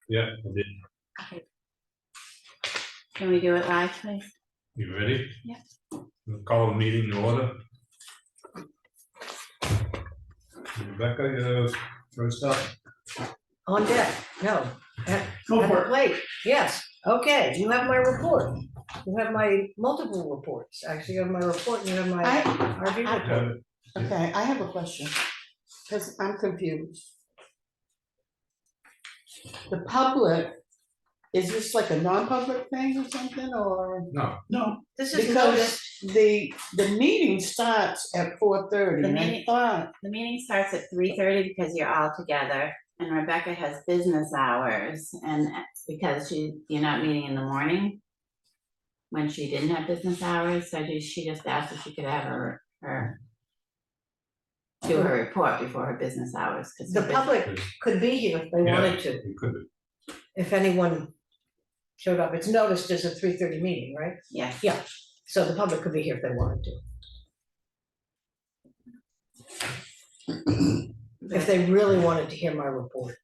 Yeah, I did. Okay. Can we do it live, please? You ready? Yeah. We'll call the meeting to order. Rebecca, you're first up. On deck, no. Go Have for a it. plate, yes, okay, you have my report. You have my multiple reports, actually, you have my report and you have my RV report. Okay, I have a question, because I'm confused. The public, is this like a non-public thing or something, or? No, This is notice, Because the meeting starts at 4:30, The and I meeting- thought, The meeting starts at 3:30 because you're all together, and Rebecca has business hours, and because you're not meeting in the morning. When she didn't have business hours, so she just asked if she could have her do her report before her business hours. 'Cause her the business- public could be here if they wanted to, you could be. if anyone showed up, it's noticed as a 3:30 meeting, right? Yes. Yeah, so the public could be here if they wanted to, if they really wanted to hear my report.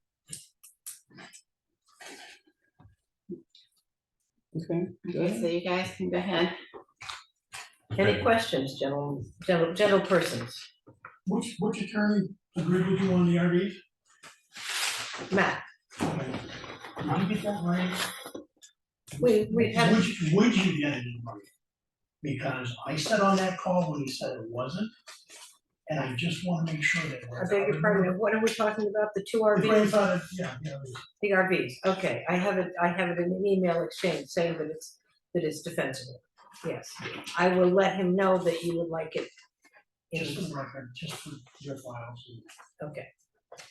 okay, Okay, so you guys can go ahead. Any questions, gentle persons? Which attorney agreed with you on the RVs? Matt, Okay. Did you get that right? we had, Would you get it right? Because I said on that call when he said it wasn't, and I just wanna make sure that we're. I beg your pardon, what are we talking about, the two The RVs? grandfather, yeah, The RVs, okay, I have it in an email exchange saying that it's defensible, yes. I will let him know that you would like it. just for the record, just for your files. Okay,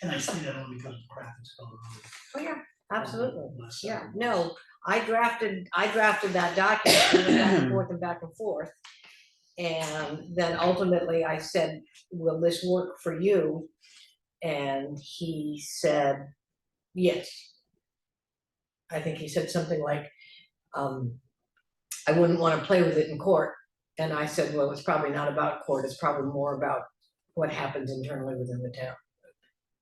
And I say that only because of crap that's going on. oh yeah, absolutely, Last yeah, several no, months. I drafted that document, we went back and forth and back and forth. And then ultimately I said, will this work for you? And he said, yes. I think he said something like, I wouldn't wanna play with it in court. And I said, well, it's probably not about court, it's probably more about what happens internally within the town.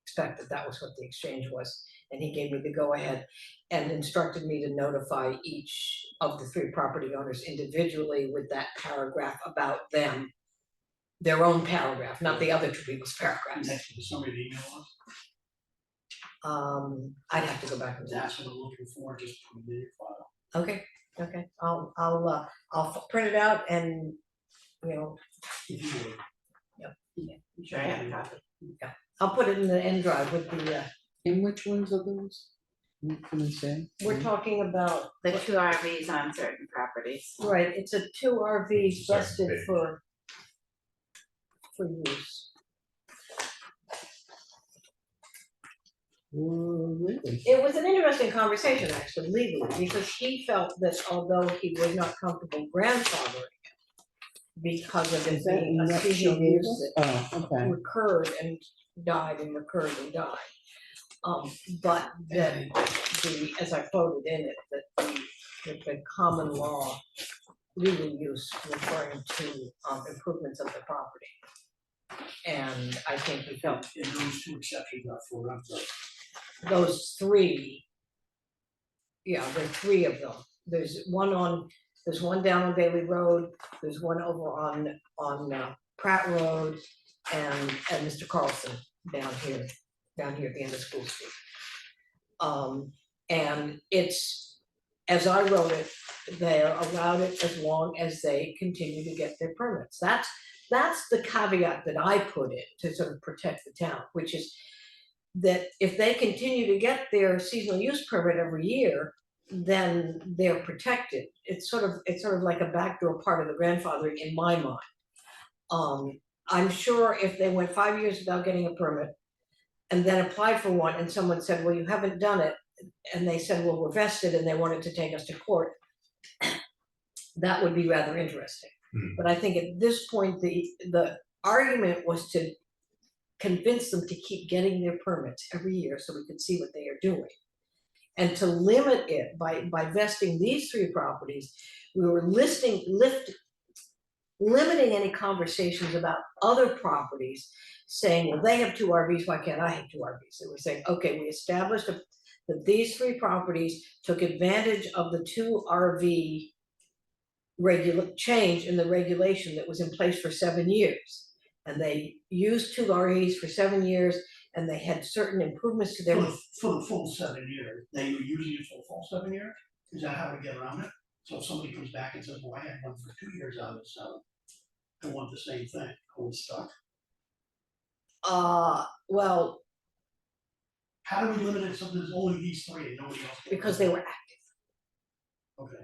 Expect that was what the exchange was, and he gave me the go-ahead and instructed me to notify each of the 3 property owners individually with that paragraph about them. Their own paragraph, not the other 2 people's paragraphs. Next to somebody to email us, I'd have to go back and that's what I'm looking for, just put it in your file. okay, I'll print it out and, you know, If you would. I'm sure I have a copy. I'll put it in the end drive with the, and which ones are those? What can I say? we're talking about, The 2 RVs on certain properties. right, it's a 2 RVs Certain vested page. for use. Really? It was an interesting conversation actually legally, because he felt that although he was not comfortable grandfathering it because of it Is that being a what she seasonal gave use us? that Oh, okay. recurred and died and recurred and died. But that as I quoted in it, that the common law legal use referring to improvements of the property. And I think he felt And those 2 exceptions are for us. those 3, yeah, there are 3 of them. There's one down on Bailey Road, there's one over on Pratt Road, and Mr. Carlson down here at the end of School Street. And it's, as I wrote it, they're allowed it as long as they continue to get their permits. That's the caveat that I put in to sort of protect the town, which is that if they continue to get their seasonal use permit every year, then they're protected. It's sort of like a backdoor part of the grandfathering in my mind. I'm sure if they went 5 years without getting a permit and then applied for one and someone said, well, you haven't done it, and they said, well, we're vested, and they wanted to take us to court, that would be rather interesting. But I think at this point, the argument was to convince them to keep getting their permits every year so we could see what they are doing. And to limit it by vesting these 3 properties, we were limiting any conversations about other properties, saying, well, they have 2 RVs, why can't I have 2 RVs? So we're saying, okay, we established that these 3 properties took advantage of the 2 RV change in the regulation that was in place for 7 years. And they used 2 RVs for 7 years, and they had certain improvements to their. For the full 7 years, they were using it for the full 7 years? Is that how we get around it? So if somebody comes back and says, well, I had one for 2 years out of the 7, I want the same thing, are we stuck? Well, How do we limit it so there's only these 3 and nobody else? can- because they were active. Okay.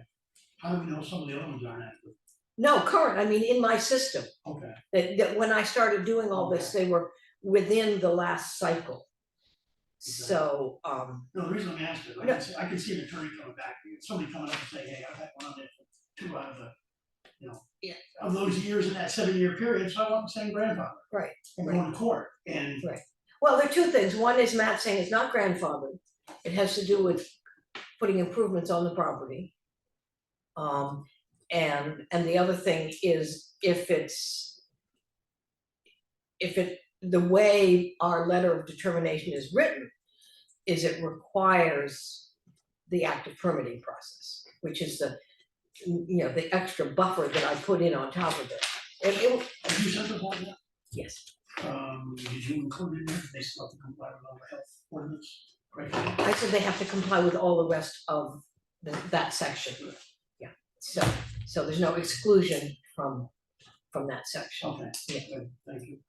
How do we know some of the other ones aren't active? No, current, I mean, in my system, Okay, that when I started doing all this, they were within the last cycle. So, no, the reason I'm asking, No. I can see an attorney coming back, somebody coming up and saying, hey, I've had one on there for 2 out of the, Yeah. of those years in that 7-year period, so I want the same grandfather. Right, And right. going to court, and Well, there are 2 things. One is Matt saying it's not grandfathered. It has to do with putting improvements on the property. And the other thing is the way our letter of determination is written, is it requires the active permitting process, which is the extra buffer that I put in on top of it. have you sent them all that? Yes, Did you include in there, they still have to comply with all the health ordinance? Right. I said they have to comply with all the rest of that section. Yeah, so there's no exclusion from that section. Okay, Yeah. good, thank you.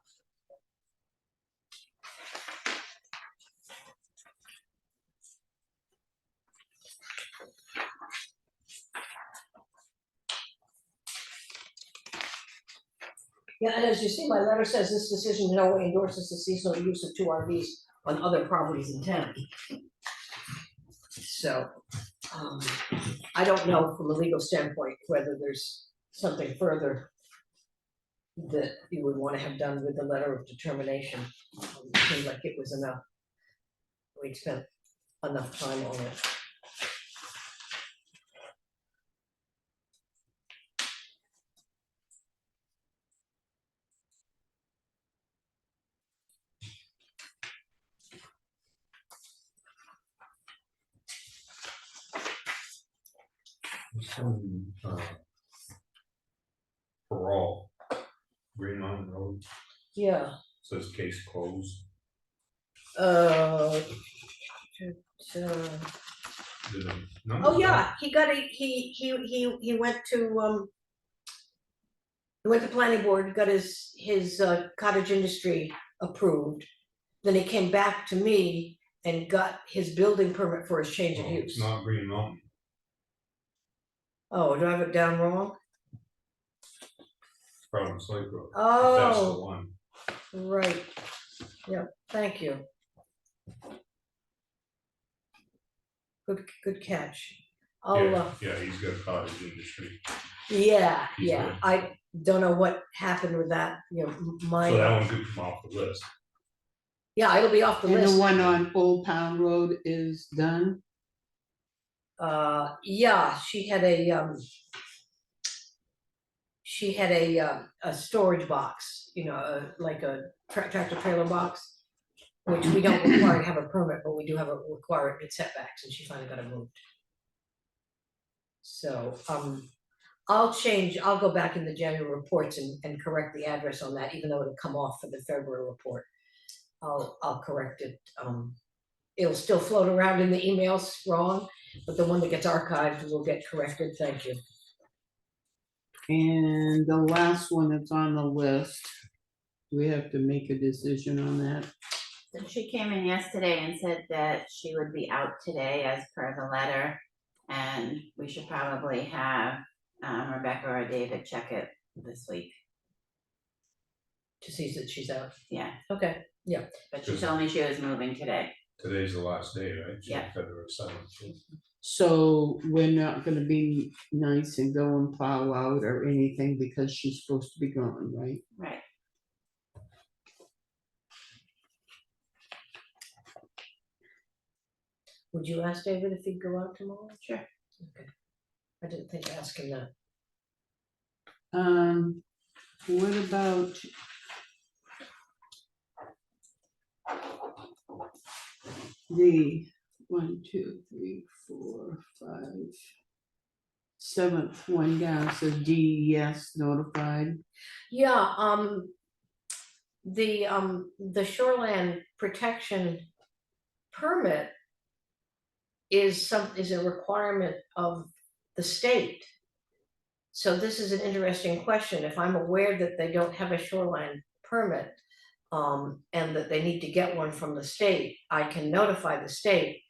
Yeah, and as you see, my letter says this decision in no way endorses the seasonal use of 2 RVs on other properties in town. So, I don't know from a legal standpoint whether there's something further that you would wanna have done with the letter of determination. It seemed like it was enough. We'd spent enough time on it. Some, parole, Green Mountain Road, Yeah, says case closed. uh. Did it- no, Oh, yeah, he went to, he went to planning board, got his cottage industry approved. Then he came back to me and got his building permit for his change of Oh, use. it's not Green Mountain, Oh, do I have it down wrong? Providence Lake Road, that's the Oh, one. right, yeah, thank you. Good catch. Yeah, yeah, he's got cottage industry, Yeah, He's yeah, good. I don't know what happened with that, my. so that one could come off the list. Yeah, it'll be off the And the list. one on Old Town Road is done? Yeah, she had a storage box, like a tractor trailer box, which we don't require to have a permit, but we do have a require it setbacks, and she finally got it moved. So, I'll go back in the January reports and correct the address on that, even though it'll come off for the February report. I'll correct it, it'll still float around in the emails wrong, but the one that gets archived will get corrected, thank you. And the last one that's on the list, do we have to make a decision on that? So she came in yesterday and said that she would be out today as per the letter. And we should probably have Rebecca or David check it this week. To see that she's out, Yeah, okay, but she told me she was moving today. Today's the last day, right? Yeah. February 7th. So we're not gonna be nice and go and plow out or anything because she's supposed to be gone, right? Right. would you ask David if he'd go out tomorrow? Sure. Okay, I didn't think to ask him that. What about? 1, 2, 3, 4, 5. Seventh one down says DES notified. Yeah, the shoreland protection permit is a requirement of the state. So this is an interesting question. If I'm aware that they don't have a shoreline permit, and that they need to get one from the state, I can notify the state.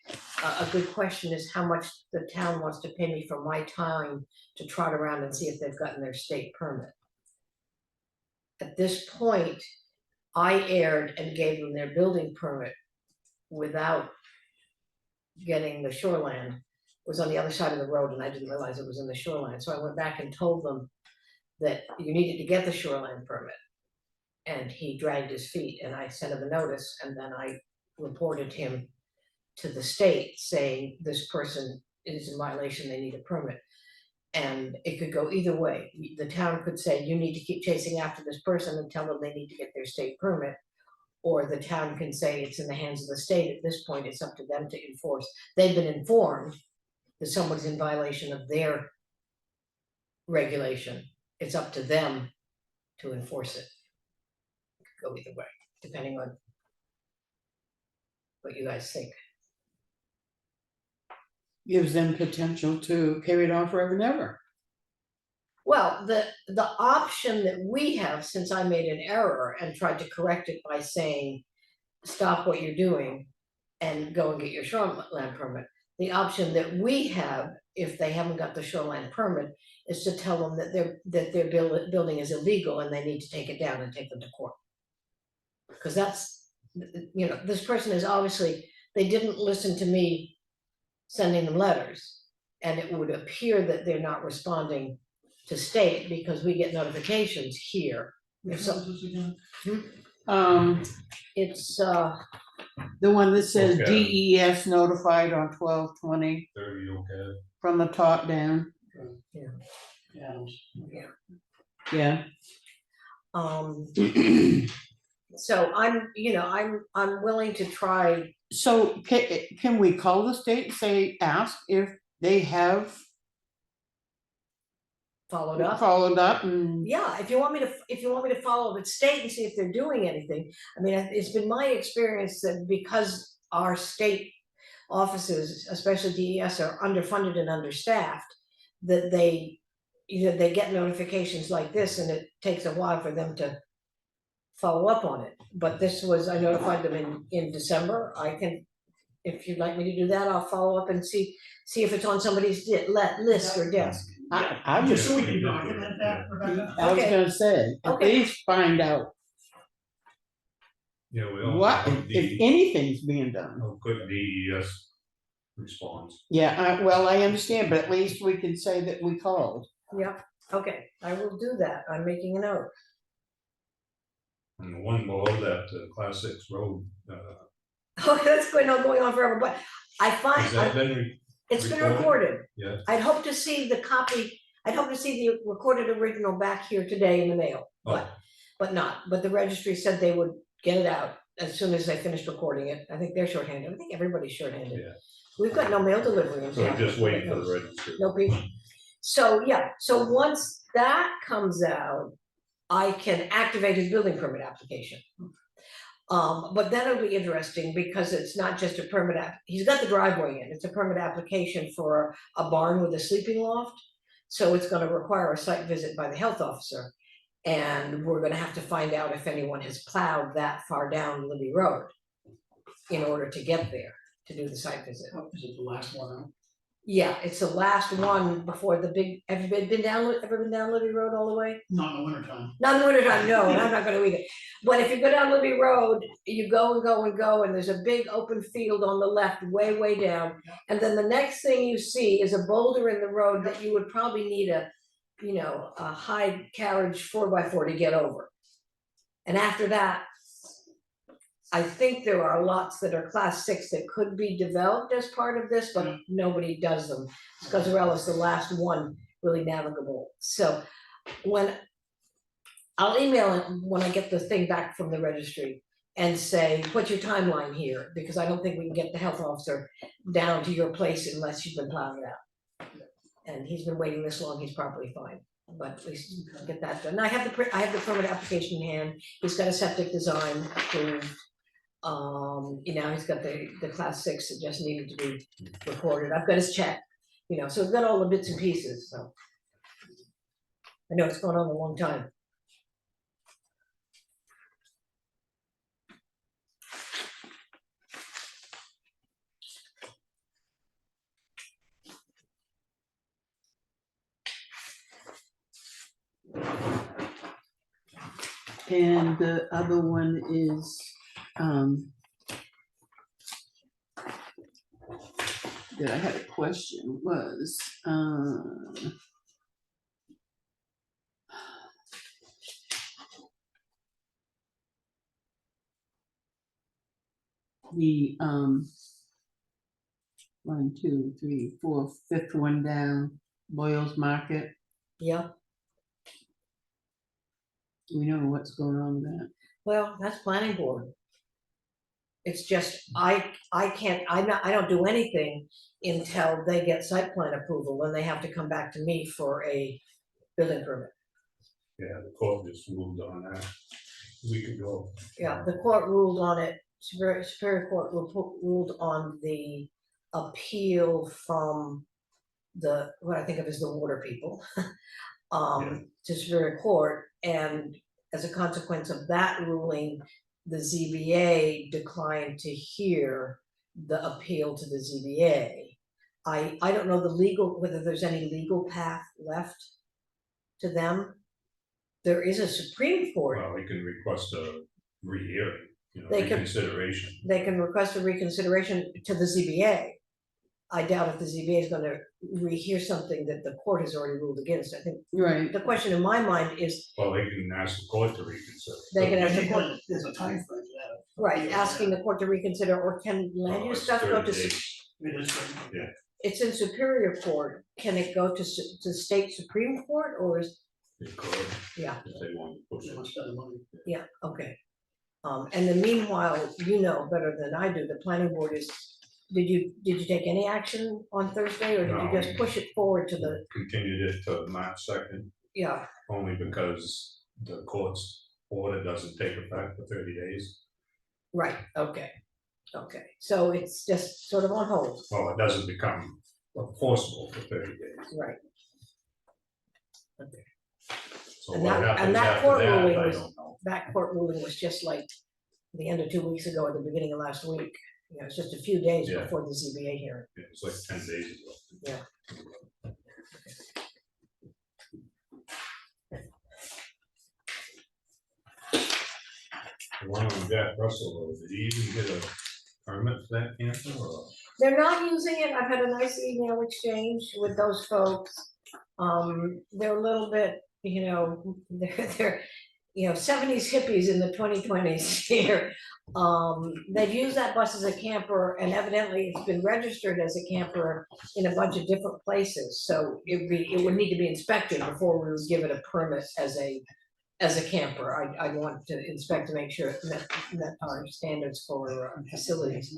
A good question is how much the town wants to pay me for my time to trot around and see if they've gotten their state permit. At this point, I erred and gave them their building permit without getting the shoreline. It was on the other side of the road and I didn't realize it was in the shoreline, so I went back and told them that you needed to get the shoreline permit. And he dragged his feet and I sent him a notice and then I reported him to the state saying this person is in violation, they need a permit. And it could go either way. The town could say, you need to keep chasing after this person and tell them they need to get their state permit. Or the town can say it's in the hands of the state. At this point, it's up to them to enforce. They've been informed that someone's in violation of their regulation. It's up to them to enforce it. Go either way, depending on what you guys think. Gives them potential to carry it on forever and ever. Well, the option that we have, since I made an error and tried to correct it by saying, stop what you're doing and go and get your shoreline permit. The option that we have, if they haven't got the shoreline permit, is to tell them that their building is illegal and they need to take it down and take them to court. Because that's, you know, this person is obviously, they didn't listen to me sending them letters. And it would appear that they're not responding to state because we get notifications here. Which So- one is this again? It's, The one that says Okay. DES notified on 12/20 30, okay. from the top down. Yeah. Yeah. so I'm, you know, I'm willing to try. So can we call the state and say, ask if they have Followed up. followed up and Yeah, if you want me to follow the state and see if they're doing anything. I mean, it's been my experience that because our state offices, especially DES, are underfunded and understaffed, that they get notifications like this and it takes a while for them to follow up on it. But this was, I notified them in December. I can, if you'd like me to do that, I'll follow up and see if it's on somebody's list or desk. I Just just, so we can document that, Rebecca. I was Okay. gonna say, at Okay. least find out Yeah, we all. what, hope if anything's being done. How quick DES responds. Yeah, well, I understand, but at least we can say that we called. Yeah, okay, I will do that. I'm making a note. And the one below that, class 6 road, Oh, that's going on forever, but I has that find, been, it's been recorded? recorded. yeah, I'd hope to see the copy, I'd hope to see the recorded original back here today in the mail, oh, but the registry said they would get it out as soon as they finished recording it. I think they're shorthanded. I think everybody's shorthanded. yeah. We've got no mail delivery in So town. we're just waiting for the registry. No people. So, yeah, so once that comes out, I can activate his building permit application. But then it'll be interesting because it's not just a permit he's got the driveway in, it's a permit application for a barn with a sleeping loft. So it's gonna require a site visit by the health officer. And we're gonna have to find out if anyone has plowed that far down Libby Road in order to get there, to do the site visit. Oh, is it the last one out? Yeah, it's the last one before the big, have you been down Libby Road all the way? Not in the wintertime. Not in the wintertime, no, and I'm not gonna either. But if you go down Libby Road, you go and go and go, and there's a big open field on the left, way down. And then the next thing you see is a boulder in the road that you would probably need a high carriage 4x4 to get over. And after that, I think there are lots that are class 6 that could be developed as part of this, but nobody does them. Scazzarella the last one really navigable. So I'll email it when I get the thing back from the registry and say, what's your timeline here? Because I don't think we can get the health officer down to your place unless you've been plowing it out. And he's been waiting this long, he's probably fine, but at least get that done. I have I have the permit application in hand, he's got a septic design approved. You know, he's got the class 6 that just needed to be recorded, I've got his check, you know, so we've got all the bits and pieces, so. I know it's going on a long time. And the other one is, that I had a question was, the, 1, 2, 3, 4, 5th one down, Boyle's Market. Yeah, We know what's going on with that. well, that's planning board. It's just, I don't do anything until they get site plan approval, then they have to come back to me for a building permit. Yeah, the court just ruled on that a week ago. Yeah, the court ruled on it, Superior Court ruled on the appeal from what I think of as the water people. To Superior Court, and as a consequence of that ruling, the ZBA declined to hear the appeal to the ZBA. I don't know whether there's any legal path left to them. There is a Supreme Court. Well, we can request a rehearing, you know, They could- reconsideration. They can request a reconsideration to the ZBA. I doubt if the ZBA is gonna rehear something that the court has already ruled against. I think Right. the question in my mind is, Well, they can ask the court to reconsider. they can ask the court, There's a time frame for that. right, asking the court to reconsider, or can land Well, use it's stuff go 30 to, days. It is, right? it's in Superior Court, can it go to state Supreme Court, or is, They could, yeah, if they want to push They it. want to spend the money. yeah, okay. And then meanwhile, you know better than I do, the planning board is, did you take any action on Thursday, or did you No. just push it forward to the, Continued it to March 2nd, yeah, only because the court's order doesn't take effect for 30 days. right, okay, so it's just sort of on hold, Well, it doesn't become enforceable for 30 days. right? So And what that- and happens that after court that, ruling I was- don't know. That court ruling was just like the end of 2 weeks ago, or the beginning of last week, you know, it's just a few days Yeah. before the ZBA hearing. It was like 10 days ago. Yeah. The one on Jack Russell Road, did he even get a permit for that camper or? They're not using it, I've had a nice email exchange with those folks. They're a little bit, you know, they're, you know, 70s hippies in the 2020s here. They've used that bus as a camper, and evidently it's been registered as a camper in a bunch of different places, so it would need to be inspected before we would give it a permit as a camper. I'd want to inspect to make sure it met our standards for facilities.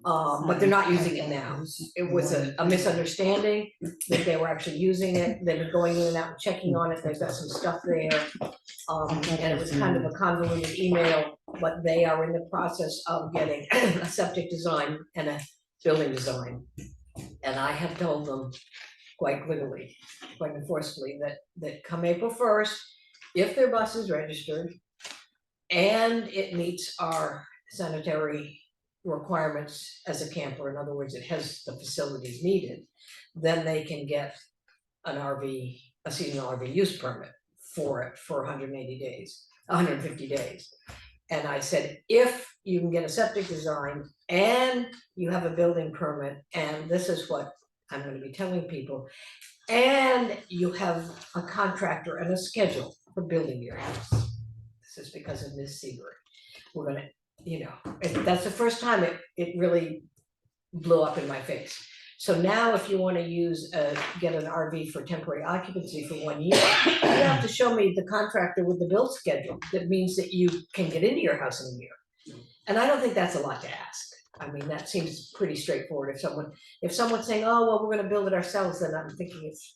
But they're not using it now. It was a misunderstanding that they were actually using it. They've been going in and out and checking on it. They've got some stuff there. And it was kind of a convoluted email, but they are in the process of getting a septic design and a building design. And I have told them quite clearly, quite enforcefully, that come April 1st, if their bus is registered and it meets our sanitary requirements as a camper, in other words, it has the facilities needed, then they can get an RV, a seasonal RV use permit for it for 180 days, 150 days. And I said, if you can get a septic design and you have a building permit, and this is what I'm gonna be telling people, and you have a contractor and a schedule for building your house. This is because of Ms. Seabury. We're gonna, you know, that's the first time it really blew up in my face. So now if you wanna get an RV for temporary occupancy for 1 year, you have to show me the contractor with the build schedule. That means that you can get into your house in a year. And I don't think that's a lot to ask. I mean, that seems pretty straightforward. If someone's saying, oh, well, we're gonna build it ourselves, then I'm thinking it's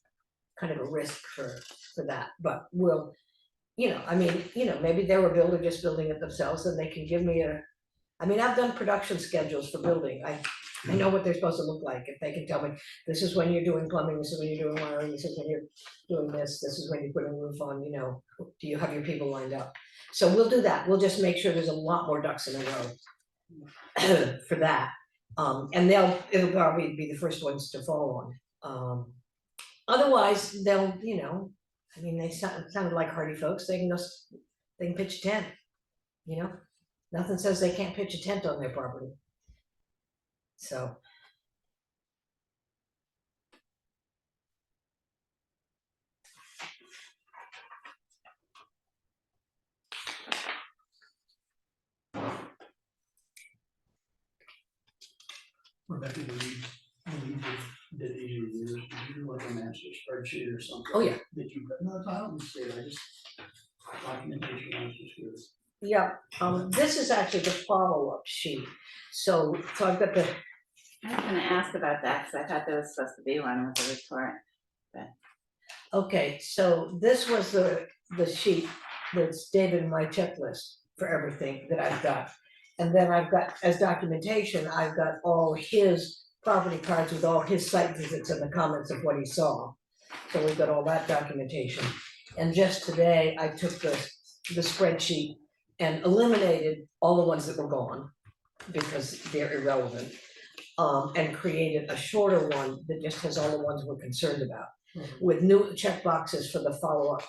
kind of a risk for that, but we'll, I mean, maybe they were builder just building it themselves, and they can give me I mean, I've done production schedules for building. I know what they're supposed to look like. If they can tell me, this is when you're doing plumbing, this is when you're doing wiring, this is when you're doing this is when you put a roof on, do you have your people lined up? So we'll do that. We'll just make sure there's a lot more ducks in a row for that. And it'll probably be the first ones to fall on. Otherwise, they'll, I mean, they sounded like hardy folks. They can pitch a tent, Nothing says they can't pitch a tent on their property. So. Rebecca, when you did these reviews, did you do like a master spreadsheet or something? Oh, yeah. That you, no, I don't see it, I just, documentation, I was just curious. Yeah, this is actually the follow-up sheet. So I've got the, I was gonna ask about that, because I thought there was supposed to be one with the report. okay, so this was the sheet that's David and my checklist for everything that I've got. And then I've got, as documentation, I've got all his property cards with all his site visits and the comments of what he saw. So we've got all that documentation. And just today, I took the spreadsheet and eliminated all the ones that were gone because they're irrelevant. And created a shorter one that just has all the ones we're concerned about, with new check boxes for the follow-up,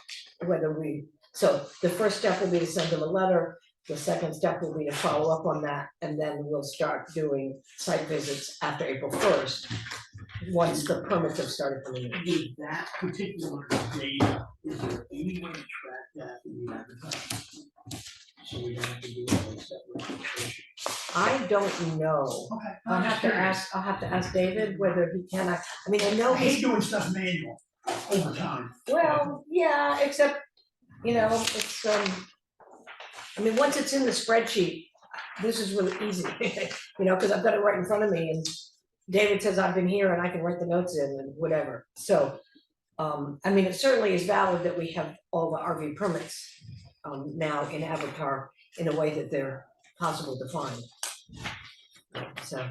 so the first step will be to send them a letter, the second step will be to follow up on that, and then we'll start doing site visits after April 1st, once the permits have started coming in. With that particular data, is there any way to track that in the advertising? So we don't have to do all this separate registration. I don't know. Okay. I'll have to ask David whether he can, I mean, I know I hate he's, doing stuff manual over time. well, yeah, except, it's, I mean, once it's in the spreadsheet, this is really easy, because I've got it right in front of me, and David says I've been here and I can write the notes in and whatever, so. I mean, it certainly is valid that we have all the RV permits now in Avatar in a way that they're possible to find. So.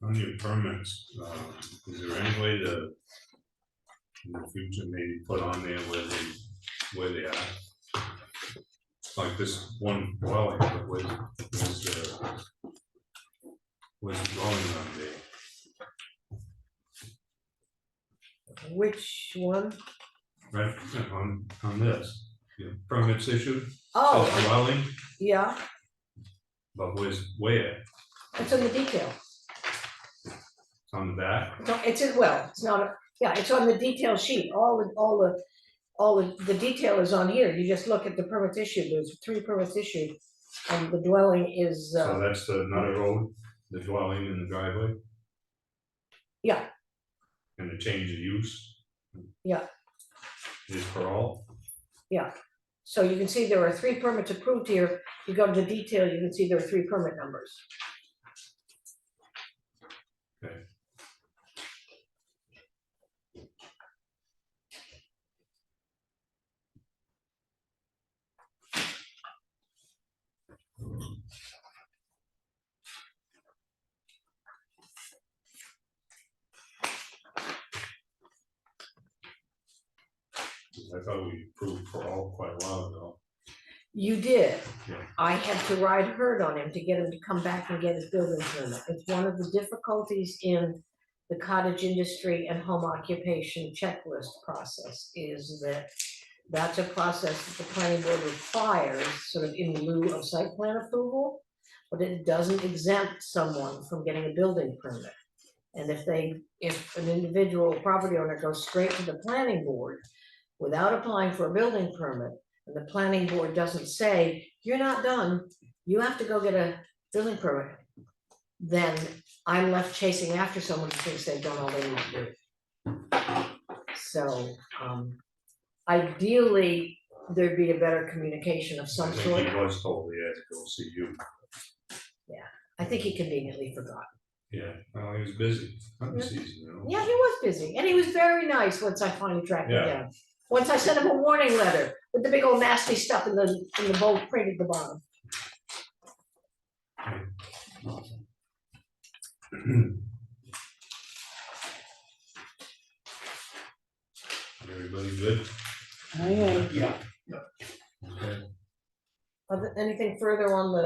On your permits, is there any way to, in the future, maybe put on there where they are? Like this one dwelling, but was dwelling on there, Which one? right, on this, permits issued, says Oh, dwelling, yeah, but where? it's in the detail. It's on the back? No, it's in, well, it's not, it's on the detail sheet, all the detail is on here, you just look at the permits issued, there's 3 permits issued. And the dwelling is, So that's the Nutter Road, the dwelling and the driveway, yeah, and the change of use? Yeah. Is for all? so you can see there are 3 permits approved here, you go to the detail, you can see there are 3 permit numbers. Okay. I thought we approved for all quite a while ago. You did. Yeah. I had to ride herd on him to get him to come back and get his building permit. It's one of the difficulties in the cottage industry and home occupation checklist process, is that that's a process that the planning board requires, sort of in lieu of site plan approval, but it doesn't exempt someone from getting a building permit. And if an individual property owner goes straight to the planning board without applying for a building permit, and the planning board doesn't say, you're not done, you have to go get a building permit, then I'm left chasing after someone who thinks they've done all they need to do. So, ideally, there'd be a better communication of I some think sort. he was told he had to go see you. I think he conveniently forgot. Yeah, well, he was busy, hunting season, you know. Yeah, he was busy, and he was very nice once I finally tracked him Yeah. down. Once I sent him a warning letter with the big old nasty stuff in the bold print at the bottom. Everybody good? I am. Yeah. Okay. Anything further on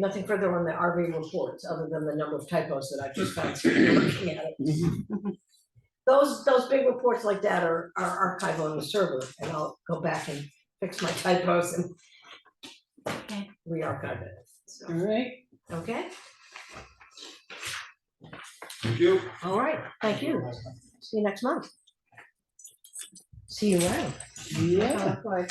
nothing further on the RV reports, other than the number of typos that I've just found looking at it. Those big reports like that are archived on the server, and I'll go back and fix my typos and Okay. re-archive it. All right, Okay, Thank you. all right, thank you. See you next month. See you around. yeah. Of course.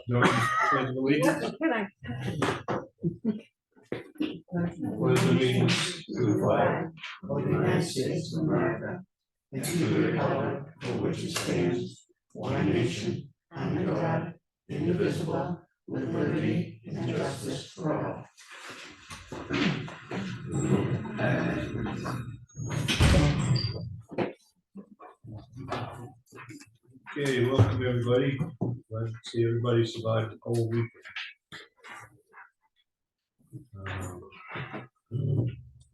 No, pledge allegiance. Good night. Pledge allegiance to the flag of the United States of America, and to the republic for which it stands, one nation, under God, indivisible, with liberty and justice for all. Okay, welcome everybody. Glad to see everybody survived the cold week.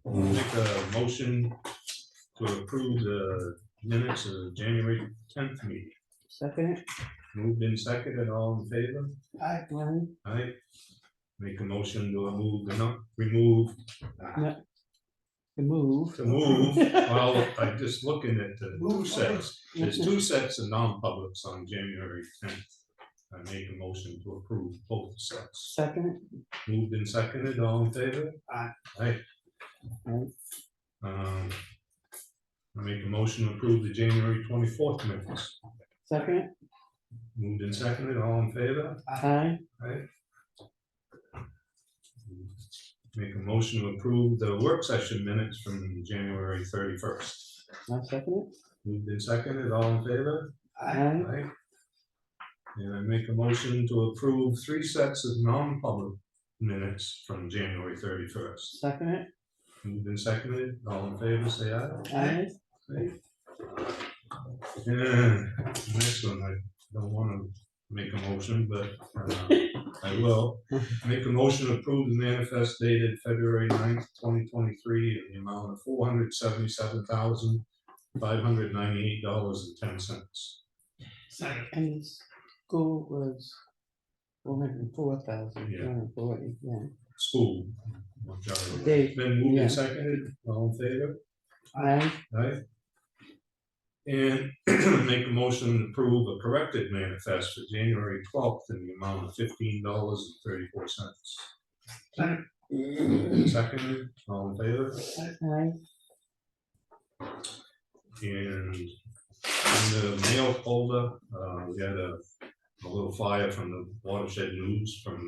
Make a motion to approve the minutes of the January 10th meeting. Second, Moved in second and all in favor? one, Aye. Make a motion to remove the move. Well, I'm just looking at the two sets. There's two sets of non-publics on January 10th. I make a motion to approve both sets. Second, Moved and seconded, all in favor? Aye. Aye. I make a motion to approve the January 24th minutes. second, Moved and seconded, all in favor? aye, Aye. Make a motion to approve the work session minutes from January 31st. I second Moved and seconded, all in favor? it, aye, Aye. And I make a motion to approve 3 sets of non-public minutes from January 31st. second it, Moved and seconded, all in favor, say aye. aye, Aye. And next one, I don't wanna make a motion, but I will. Make a motion to approve the manifest dated February 9th, 2023, in the amount of $477,598.10. Second. and the school was 404,240, yeah. School. Dave, Been moved yeah. and seconded, all in favor? Aye, Aye. And make a motion to approve a corrected manifest for January 12th in the amount of $15.34. Seconded, all in favor? aye, And in the mail folder, we had a little flyer from the Watershed News from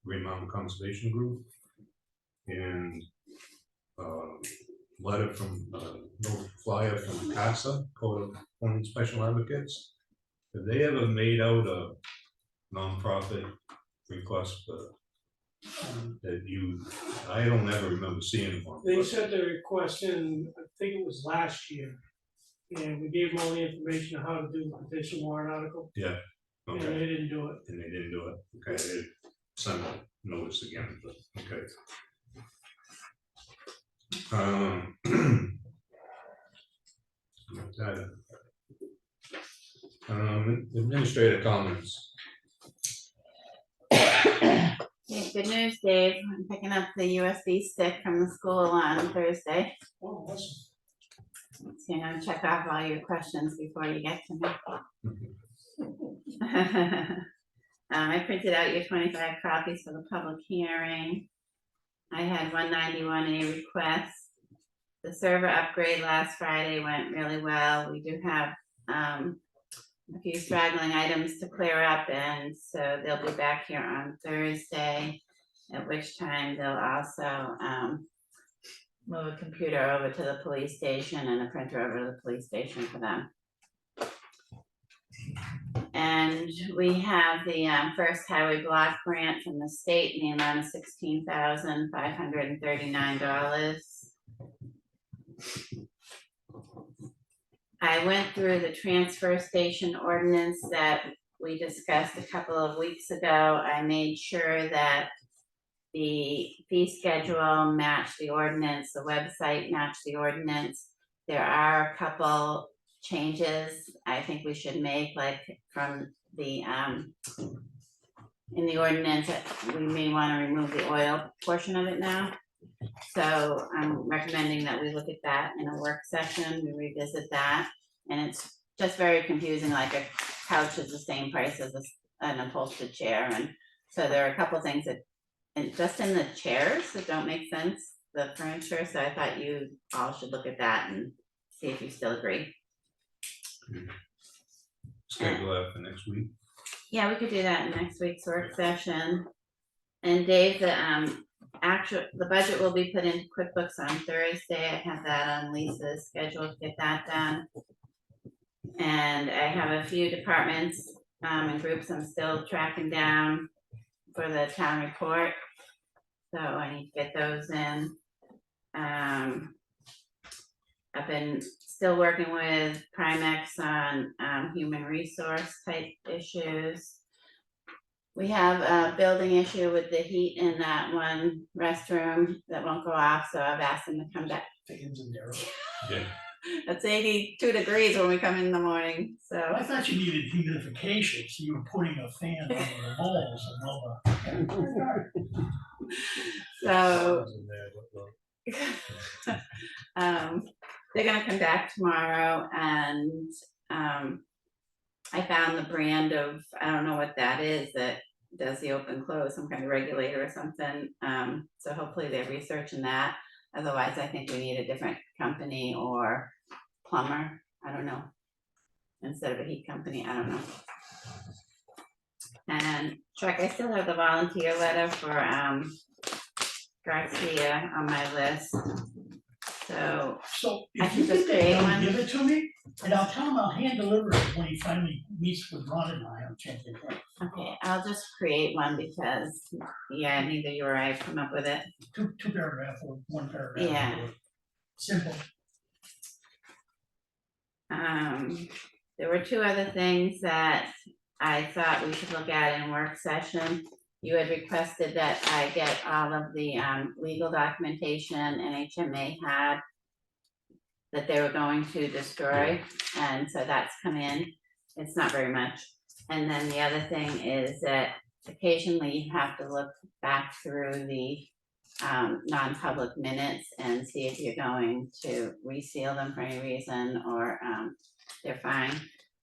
Green Mountain Conservation Group. And letter from, little flyer from CASA, Code of Appointed Special Advocates. Have they ever made out a nonprofit request that I don't ever remember seeing one. They but- sent the request in, I think it was last year. And we gave them all the information on how to do the petition warrant article, and Okay, they didn't do it. and they didn't do it, okay, they sent a notice again, but, okay. Administrative comments. Yeah, good news, Dave. I'm picking up the USB stick from the school on Thursday. Oh, awesome. So you're gonna check off all your questions before you get to me. I printed out your 25 copies for the public hearing. I had 191A requests. the server upgrade last Friday went really well. We do have, a few straggling items to clear up, and so they'll be back here on Thursday, at which time they'll also, move a computer over to the police station and a printer over to the police station for them. And we have the first highway block grant from the state in the amount of $16,539. I went through the transfer station ordinance that we discussed a couple of weeks ago. I made sure that the fee schedule matched the ordinance, the website matched the ordinance. There are a couple changes I think we should make, like from the, in the ordinance, we may wanna remove the oil portion of it now. So I'm recommending that we look at that in a work session, we revisit that, and it's just very confusing, like a couch is the same price as an upholstered chair, and so there are a couple things that, and just in the chairs that don't make sense, the furniture, so I thought you all should look at that and see if you still agree. Schedule that for next week. Yeah, we could do that in next week's work session. And Dave, the budget will be put into QuickBooks on Thursday. I have that on Lisa's schedule to get that done. And I have a few departments and groups I'm still tracking down for the town report. So I need to get those in. I've been still working with Primex on human resource type issues. We have a building issue with the heat in that one restroom that won't go off, so I've asked them to come back. Fans in there. Yeah. It's 82 degrees when we come in the morning, so. I thought you needed humidification, so you were putting a fan over the walls and all So, they're gonna come back tomorrow, and I found the brand of, I don't know what that is, that does the open close, some kind of regulator or something. So hopefully they're researching that. Otherwise, I think we need a different company or plumber, I don't know. Instead of a heat company, I don't know. And Chuck, I still have the volunteer letter for Garcia on my list. So So I if can you just get that create done, one. give it to me, and I'll tell him I'll hand deliver it when he finally meets with Ron and I on Champion Hill. okay, I'll just create one because, yeah, neither you or I have come up with it. Two paragraph or one paragraph. Yeah. or Simple. There were two other things that I thought we should look at in work session. You had requested that I get all of the legal documentation NHMA had that they were going to destroy, and so that's come in. It's not very much. And then the other thing is that occasionally you have to look back through the non-public minutes and see if you're going to reseal them for any reason or they're fine.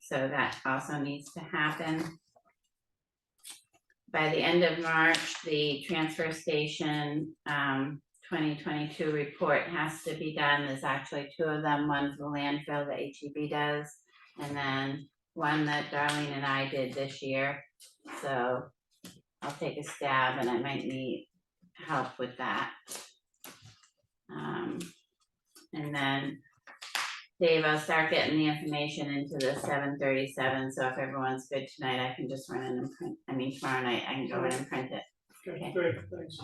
So that also needs to happen. By the end of March, the transfer station 2022 report has to be done. There's actually two of them, one for the landfill that HEB does, and then one that Darlene and I did this year. So I'll take a stab and I might need help with that. And then Dave, I'll start getting the information into the 737, so if everyone's good tonight, I can just run in and print, I mean, tomorrow night, I can go in and print it. Okay, great, thanks.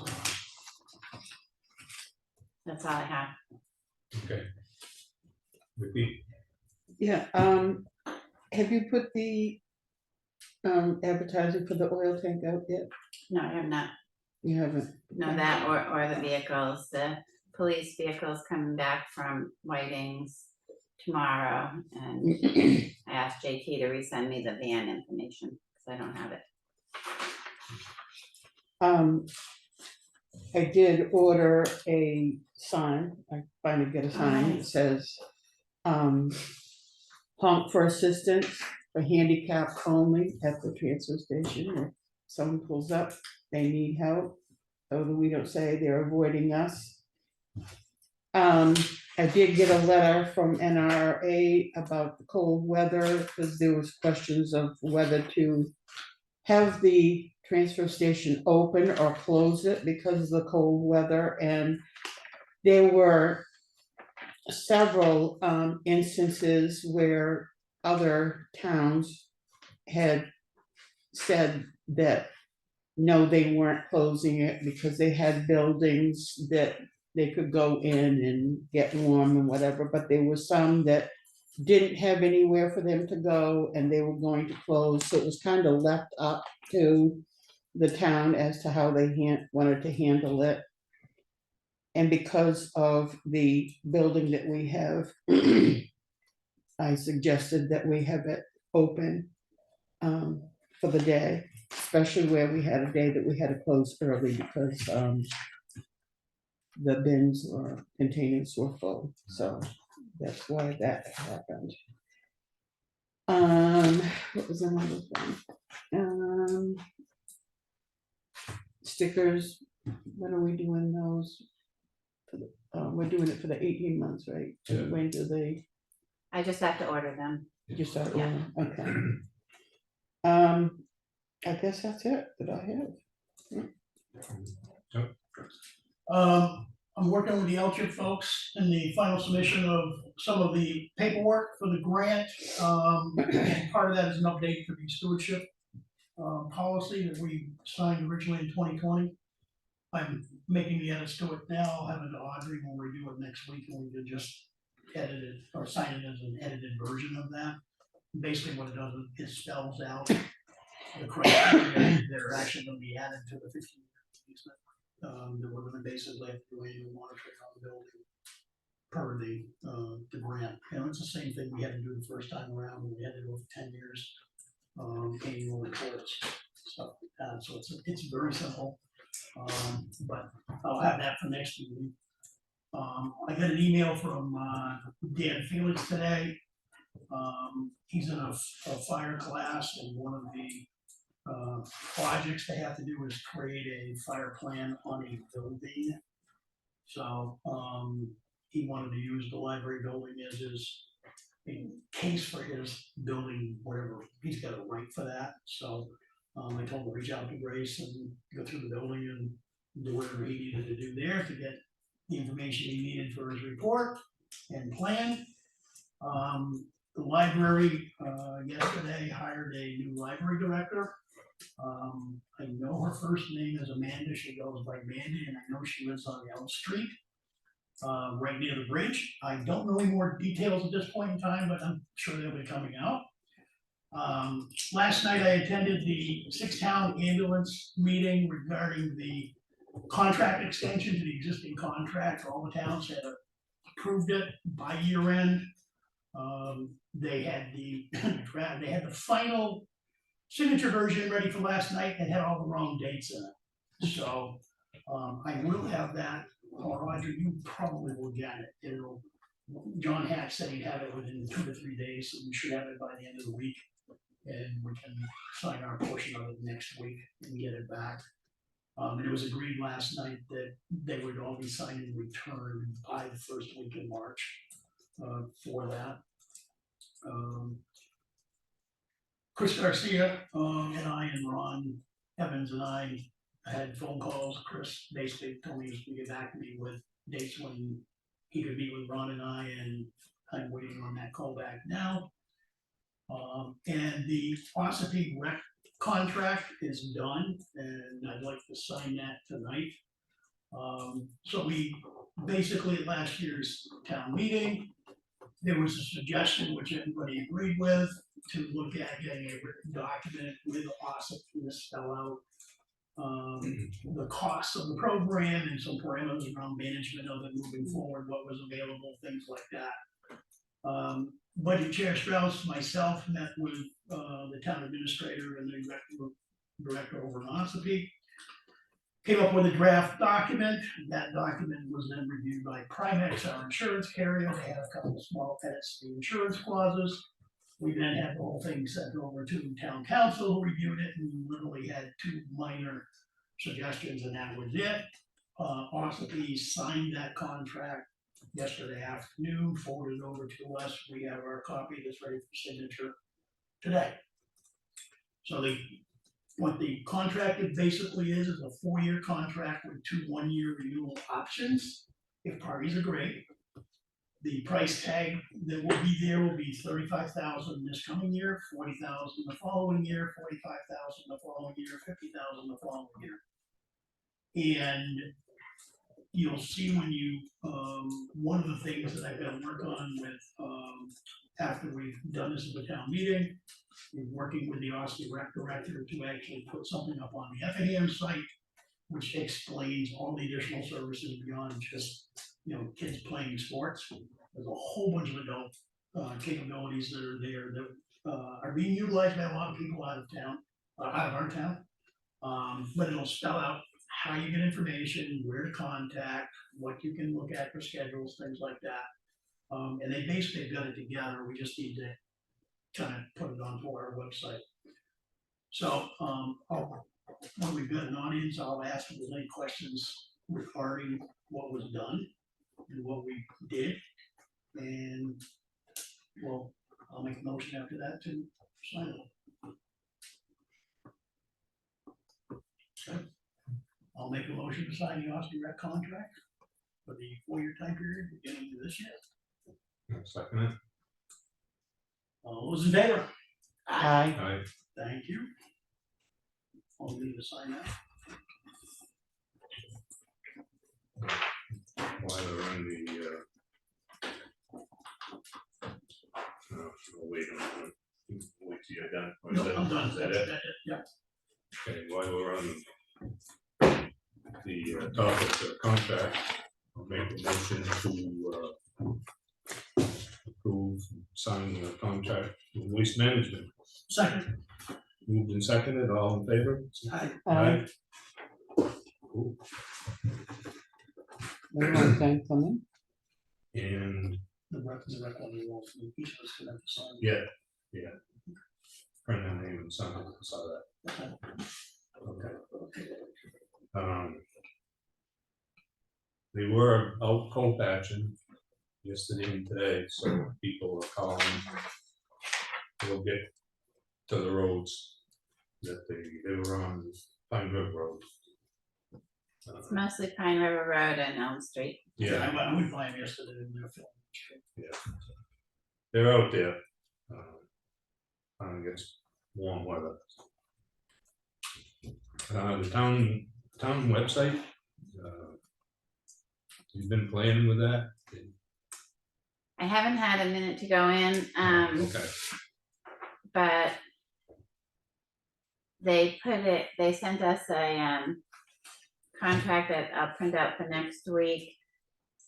That's all I have. Okay. Repeat. Yeah, have you put the advertising for the oil tank out yet? No, I have not. You haven't? No, that or the vehicles, the police vehicles coming back from Whiting's tomorrow, and I asked JT to resend me the van information, because I don't have it. I did order a sign, I finally get a sign that Nice. says, honk for assistance for handicapped only at the transfer station. If someone pulls up, they need help, so that we don't say they're avoiding us. I did get a letter from NRA about the cold weather, because there was questions of whether to have the transfer station open or close it because of the cold weather, and there were several instances where other towns had said that no, they weren't closing it because they had buildings that they could go in and get warm and whatever, but there were some that didn't have anywhere for them to go and they were going to close, so it was kind of left up to the town as to how they wanted to handle it. And because of the building that we have, I suggested that we have it open for the day, especially where we had a day that we had to close early because the bins or containers were full, so that's why that happened. What was another thing? Stickers, when are we doing those? We're doing it for the 18 months, right? Yeah. When do they I just have to order them. just start? Yeah. Okay. I guess that's it that I have. I'm working with the LCHIP folks in the final submission of some of the paperwork for the grant. And part of that is an update for the stewardship policy that we signed originally in 2020. I'm making the edits to it now. I'll have it to Audrey when we do it next week, and we can just edit it or sign it as an edited version of that. Basically what it does is it spells out the criteria that are actually gonna be added to the 15-year easement. That we're gonna basically have to do annual monitoring on the building per the grant. And it's the same thing we had to do the first time around when we had to go for 10 years, annual reports, stuff like that. So it's very simple. But I'll have that for next meeting. I got an email from Dan Felix today. He's in a fire class, and one of the projects they have to do is create a fire plan on a building. So he wanted to use the library building as his case for his building, whatever, he's got a right for that. So I told him to reach out to Grace and go through the building and do whatever he needed to do there to get the information he needed for his report and plan. The library yesterday hired a new library director. I know her first name is Amanda, she goes by Mandy, and I know she lives on Elm Street, right near the bridge. I don't know any more details at this point in time, but I'm sure they'll be coming out. Last night I attended the 6-town ambulance meeting regarding the contract extension to the existing contract. All the towns had approved it by year end. They had the they had the final signature version ready for last night and had all the wrong dates in it. So I will have that, or Roger, you probably will get it. John Hatch said he'd have it within 2 to 3 days, so we should have it by the end of the week. And we can sign our portion of it next week and get it back. And it was agreed last night that they would all be signed and returned by the first week in March for that. Chris Garcia and I and Ron Evans and I had phone calls. Chris basically told me he was going to get back to me with dates when he could meet with Ron and I, and I'm waiting on that call back now. And the Ossipee rec contract is done, and I'd like to sign that tonight. So we basically at last year's town meeting, there was a suggestion which everybody agreed with to look at getting a written document with Ossipee to spell out the costs of the program and some parameters around management of it moving forward, what was available, things like that. Budget Chair Strauss, myself, met with the town administrator and the director over in Ossipee. Came up with a draft document. That document was then reviewed by Primex, our insurance carrier. They had a couple of small edits to the insurance clauses. We then had the whole thing sent over to town council, who reviewed it and literally had 2 minor suggestions, and that was it. Ossipee signed that contract yesterday afternoon, forwarded it over to us. We have our copy that's ready for signature today. So what the contract basically is a 4-year contract with 2 1-year renewal options, if parties agree. The price tag that will be there will be $35,000 this coming year, $40,000 the following year, $45,000 the following year, $50,000 the following year. And you'll see when you, one of the things that I've got to work on with, after we've done this at the town meeting, we're working with the Austin Rec Director to actually put something up on the Effingham site, which explains all the additional services beyond just, kids playing sports. There's a whole bunch of adult capabilities that are there that are being utilized by a lot of people out of town, out of our town. But it'll spell out how you get information, where to contact, what you can look at for schedules, things like that. And they basically got it together. We just need to kind of put it onto our website. So when we've got an audience, I'll ask if there's any questions regarding what was done and what we did. And well, I'll make a motion after that to sign it. Okay. I'll make a motion to sign the Austin Rec contract for the 4-year time period beginning of this year. I'll second it. All those in favor? Aye. Aye. Thank you. I'll need to sign that. While they're in the, wait a minute. Wait till you're done. Or is No, that- I'm done. Is that it? Yep. Okay, while we're on the topic of contract, I'll make a motion to approve signing the contract with Waste Management. Second. Moved and seconded, all in favor? Aye. Cool. We want to thank them. And, The rec one, you want, each of us can have to sign. yeah. Print their name and sign it, I saw that. Okay. They were out cold patching yesterday and today, so people are calling. We'll get to the roads that they were on Pine River Road. It's mostly Pine River Road and Elm Street. Yeah, I went by them yesterday and they're filming. they're out there. Trying to get warm weather. The town website, you've been playing with that? I haven't had a minute to go in, Okay, but they sent us a contract that I'll print out for next week,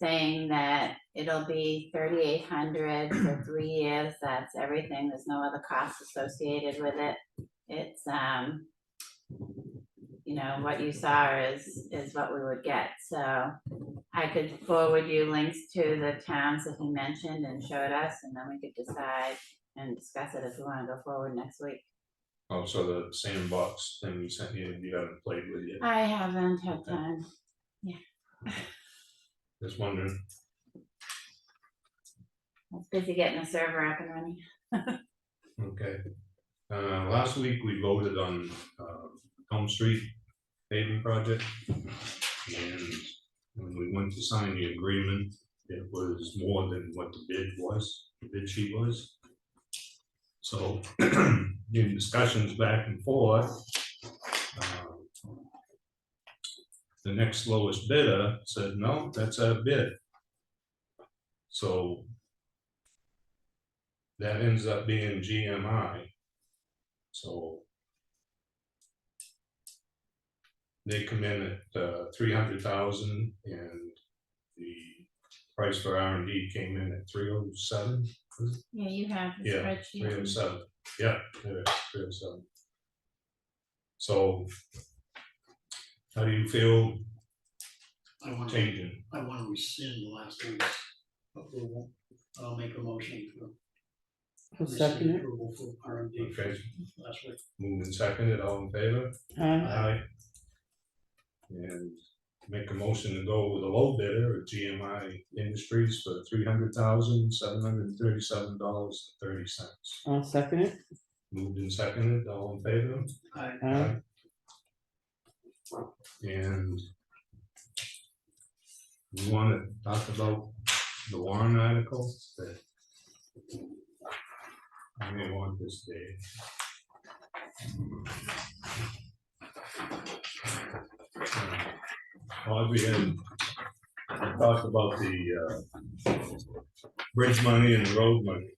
saying that it'll be $3,800 for 3 years. That's everything. There's no other costs associated with it. It's what you saw is what we would get. So I could forward you links to the towns that he mentioned and showed us, and then we could decide and discuss it if we want to go forward next week. oh, so the sandbox thing you sent you haven't played with yet? I haven't had time. Just wondering. I was busy getting the server up and running. Okay. Last week we voted on Elm Street paving project. And when we went to sign the agreement, it was more than what the bid sheet was. So in discussions back and forth, the next lowest bidder said, no, that's our bid. So that ends up being GMI. So they come in at 300,000, and the price for R&D came in at 307. Yeah, you have the Yeah, spreadsheet. 307. Yeah, there it is, 307. So how do you feel I want changing? to rescind the last week's approval. I'll make a motion for I'll second it. approval for R&D Okay, last week. moved and seconded, all in favor? Aye. Aye. And make a motion to go with a low bidder at GMI Industries for $300,737.30. I'll second it. Moved and seconded, all in favor? Aye. And we want to talk about the warrant article that I may want this day. We had talked about the bridge money and the road money.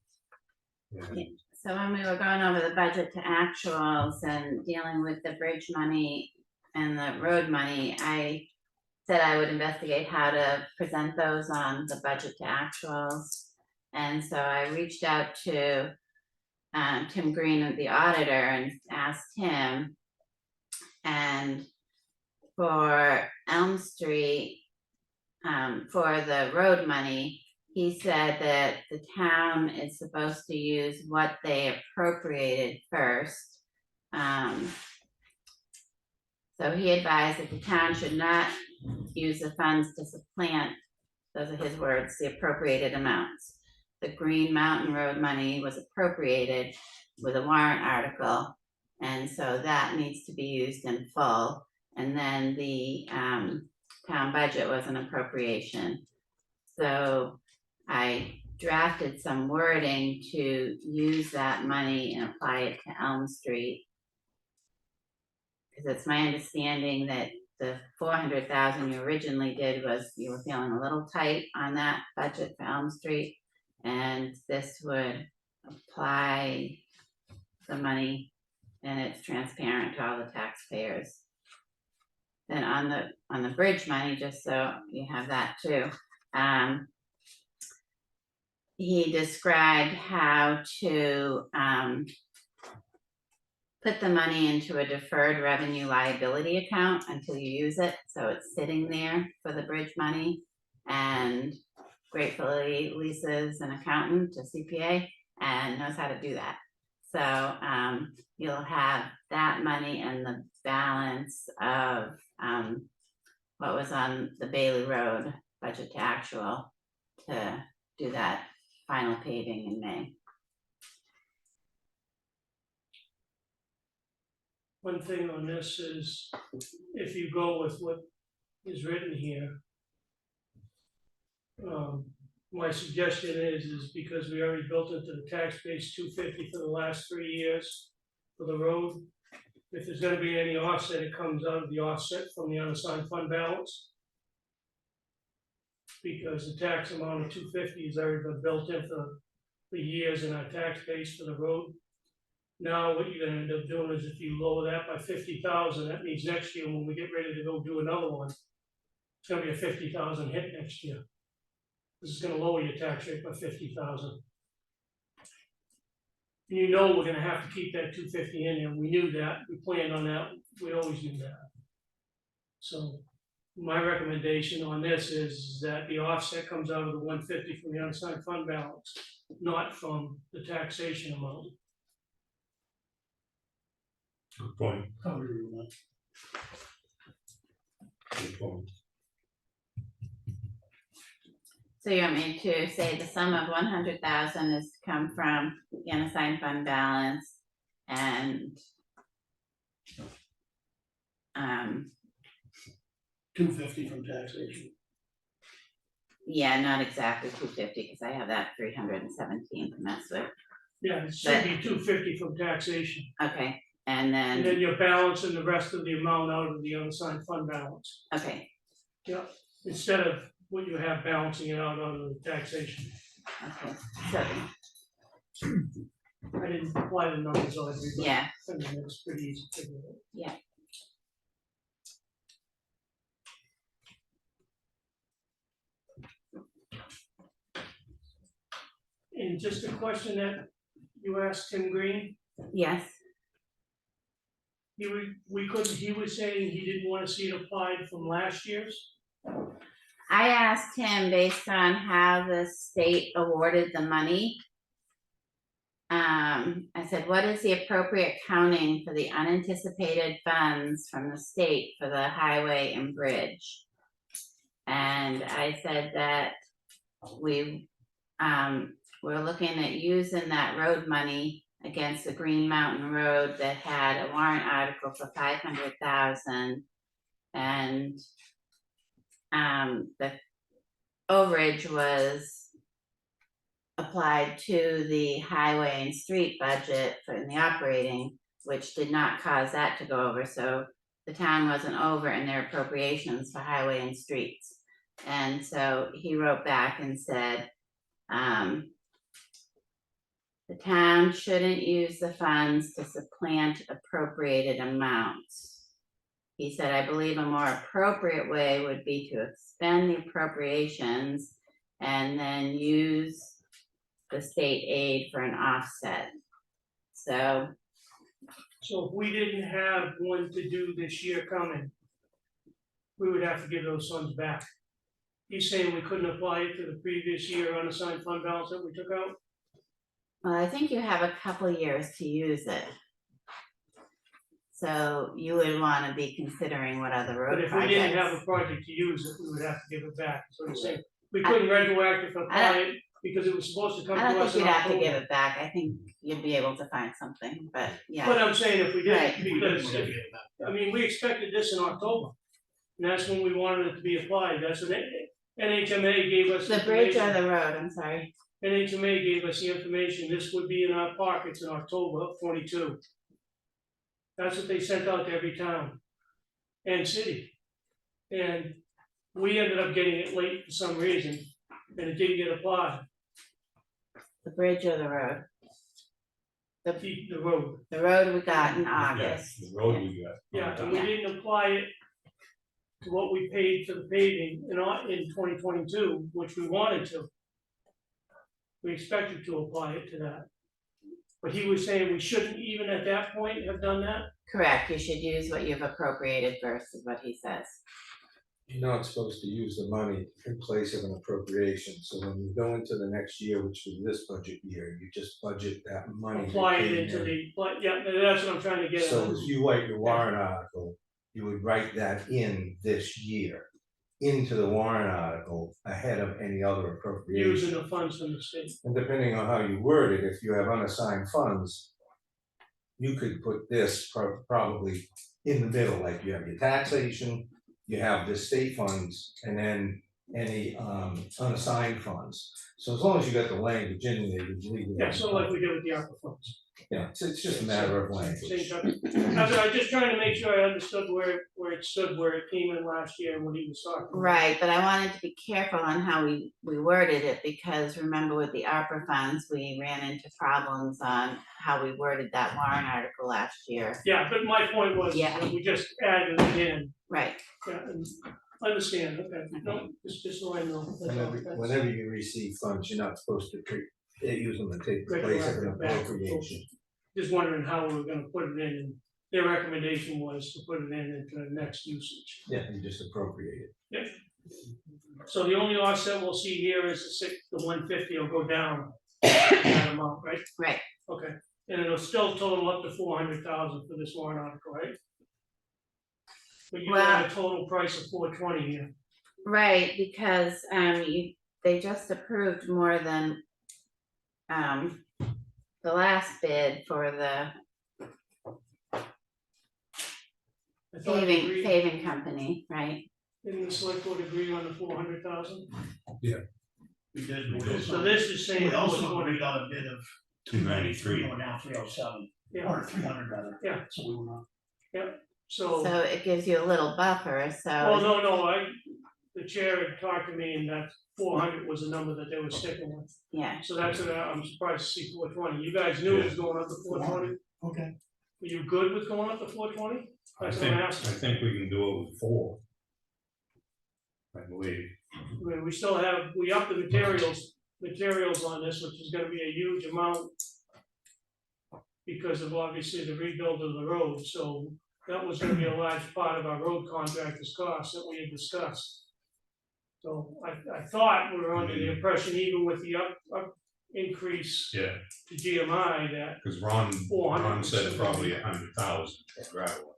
And So when we were going over the budget to actuals and dealing with the bridge money and the road money, I said I would investigate how to present those on the budget to actuals. And so I reached out to Tim Green, the auditor, and asked him. And for Elm Street, for the road money, he said that the town is supposed to use what they appropriated first. So he advised that the town should not use the funds to supplant, those are his words, the appropriated amounts. The Green Mountain Road money was appropriated with a warrant article, and so that needs to be used in full. And then the town budget was an appropriation. So I drafted some wording to use that money and apply it to Elm Street. Because it's my understanding that the 400,000 you originally did was, you were feeling a little tight on that budget for Elm Street. And this would apply the money, and it's transparent to all the taxpayers. Then on the bridge money, just so you have that too, he described how to put the money into a deferred revenue liability account until you use it, so it's sitting there for the bridge money. And gratefully, Lisa's an accountant, a CPA, and knows how to do that. So you'll have that money and the balance of what was on the Bailey Road budget to actual to do that final paving in May. One thing on this is, if you go with what is written here, my suggestion is because we already built into the tax base $250 for the last 3 years for the road. If there's gonna be any offset, it comes out of the offset from the unassigned fund balance. Because the tax amount of $250 has already been built in for the years in our tax base for the road. Now, what you're gonna end up doing is if you lower that by 50,000, that means next year when we get ready to go do another one, it's gonna be a 50,000 hit next year. This is gonna lower your tax rate by 50,000. You know we're gonna have to keep that $250 in there. We knew that, we planned on that, we always knew that. So my recommendation on this is that the offset comes out of the $150 from the unassigned fund balance, not from the taxation amount. Good point, How do you want? good point. So you want me to say the sum of 100,000 is to come from the unassigned fund balance and 250 from taxation. yeah, not exactly 250, because I have that 317 to mess with. Yeah, it should be $250 from taxation, Okay, and and then then, you're balancing the rest of the amount out of the unassigned fund balance. okay, Instead of what you have balancing it out of the taxation. okay, so, I didn't apply the numbers on it. yeah, I mean, it's pretty easy to figure out. yeah. And just a question that you asked Tim Green, Yes, he was saying he didn't wanna see it applied from last year's. I asked him based on how the state awarded the money. I said, what is the appropriate counting for the unanticipated funds from the state for the highway and bridge? And I said that we're looking at using that road money against the Green Mountain Road that had a warrant article for 500,000. And the overage was applied to the highway and street budget for in the operating, which did not cause that to go over, so the town wasn't over in their appropriations for highway and streets. And so he wrote back and said, the town shouldn't use the funds to supplant appropriated amounts. He said, I believe a more appropriate way would be to expend the appropriations and then use the state aid for an offset. So So if we didn't have one to do this year coming, we would have to give those funds back. He's saying we couldn't apply it to the previous year unassigned fund balance that we took out? well, I think you have a couple years to use it. So you would wanna be considering what other But road if we didn't have a projects. project to use it, we would have to give it back, so he's saying, we couldn't retroactively apply it because it was supposed to come I to don't us think in you'd have to give October. it back, I think you'd be able to find something, but yeah, But I'm saying if we Right. didn't, because, I mean, we expected this in October. And that's when we wanted it to be applied, that's when NHMA gave us the bridge or information. the road, I'm sorry, NHMA gave us the information, this would be in our pockets in October of 22. That's what they sent out to every town and city. And we ended up getting it late for some reason, and it didn't get applied, the bridge or the road, the road. the road we got in Yeah, August. the road we got. Yeah, and we didn't apply it to what we paid for the paving in 2022, which we wanted to. We expected to apply it to that. But he was saying we shouldn't even at that point have done that. Correct, you should use what you've appropriated first, is what he says. You're not supposed to use the money in place of an appropriation, so when you go into the next year, which is this budget year, you just budget that money. Apply that it came into in. the, but yeah, that's what I'm trying to get at. So if you write your warrant article, you would write that in this year, into the warrant article ahead of any other appropriation. Using the funds from the state. And depending on how you word it, if you have unassigned funds, you could put this probably in the middle, like you have your taxation, you have the state funds, and then any unassigned funds. So as long as you got the language in there, you leave it. Yeah, so like we did with the ARPA funds. Yeah, it's just a matter of language. Same type of- I was just trying to make sure I understood where it stood, where it came in last year and what he was talking about. Right, but I wanted to be careful on how we worded it, because remember with the ARPA funds, we ran into problems on how we worded that warrant article last year. Yeah, but my point was, Yeah. that we just added it in, Right, yeah, and understand, okay, no, just so I know. That's all. That's- Whenever you receive funds, you're not supposed to use them to take the place of an Retroactive back. appropriation. Just wondering how we were gonna put it in, and their recommendation was to put it in into the next usage. Yeah, you just appropriate it. So the only offset we'll see here is the 150 will go down that amount, right? right, Okay, and it'll still total up to 400,000 for this warrant article, right? But you got a total price of 420 here. right, because they just approved more than the last bid for the I thought we agreed- paving company, right? Didn't the select board agree on the 400,000? We did, we also. So this is saying. We also agreed on a bid of 293. Going down 307, Yeah, or 300 rather. Yeah. So we were not. so, So it gives you a little buffer, well, so, no, the chair had talked to me and that 400 was the number that they were sticking with. yeah, So that's what I'm surprised to see 420. You guys knew it was going up to 420? Okay. Were you good with going up to 420? I That's what I'm think, I asking. think we can do it with 4. I believe. I mean, we upped the materials on this, which is gonna be a huge amount. Because of obviously the rebuild of the road, so that was gonna be a large part of our road contractor's costs that we had discussed. So I thought we were under the impression, even with the up increase Yeah, to GMI, that because Ron 400 said probably 100,000 for gravel.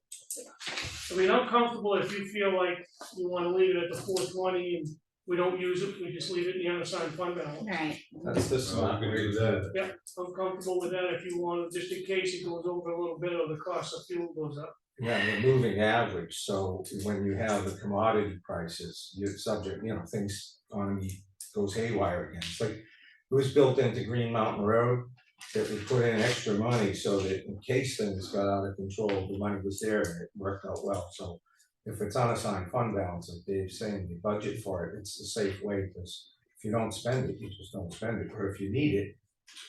I mean, I'm comfortable if you feel like you wanna leave it at the 420 and we don't use it, we just leave it in the unassigned fund balance. Right, That's the Well, smart we way could to do do that. it. I'm comfortable with that if you want, just in case it goes over a little bit or the cost of fuel goes up. Yeah, the moving average, so when you have the commodity prices, you're subject, things economy goes haywire again. It's like, it was built into Green Mountain Road, that we put in extra money so that in case things got out of control, the money was there and it worked out well, so. If it's unassigned fund balance, like Dave's saying, you budget for it, it's a safe way, because if you don't spend it, you just don't spend it, or if you need it,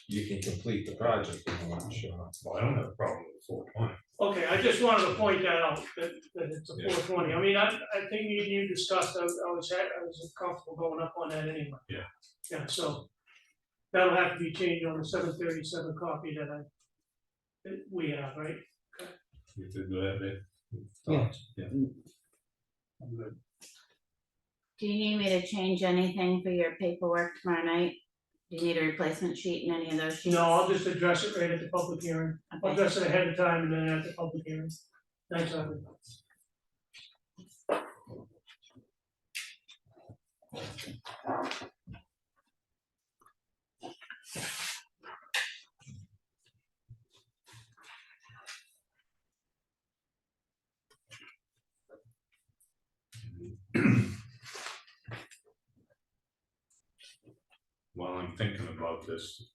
you can complete the project in a one shot. Well, I don't have a problem with 420. Okay, I just wanted to point that out, that it's a Yeah. 420. I mean, I think me and you discussed, I was comfortable going up on that anyway. Yeah. Yeah, so that'll have to be changed on the 737 copy that we have, right? You could do that, Dave? Yeah. Thoughts? Yeah. I'm good. do you need me to change anything for your paperwork tomorrow night? Do you need a replacement sheet in any of those sheets? No, I'll just address it right at the public hearing. I'll Okay. address it ahead of time and then at the public hearing. Thanks, Evan. While I'm thinking about this,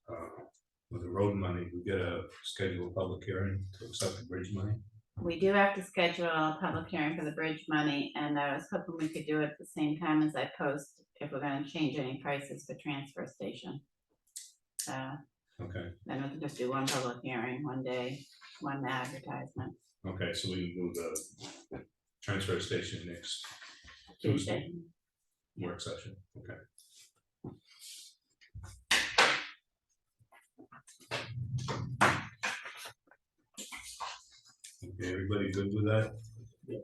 with the road money, we gotta schedule a public hearing to accept the bridge money. We do have to schedule a public hearing for the bridge money, and I was hoping we could do it at the same time as I post if we're gonna change any prices for transfer station. Okay, Then we can just do one public hearing, one day, one advertisement, okay, so we can do the transfer station next Tuesday Tuesday. work session, okay. Okay, everybody good with that? Yeah.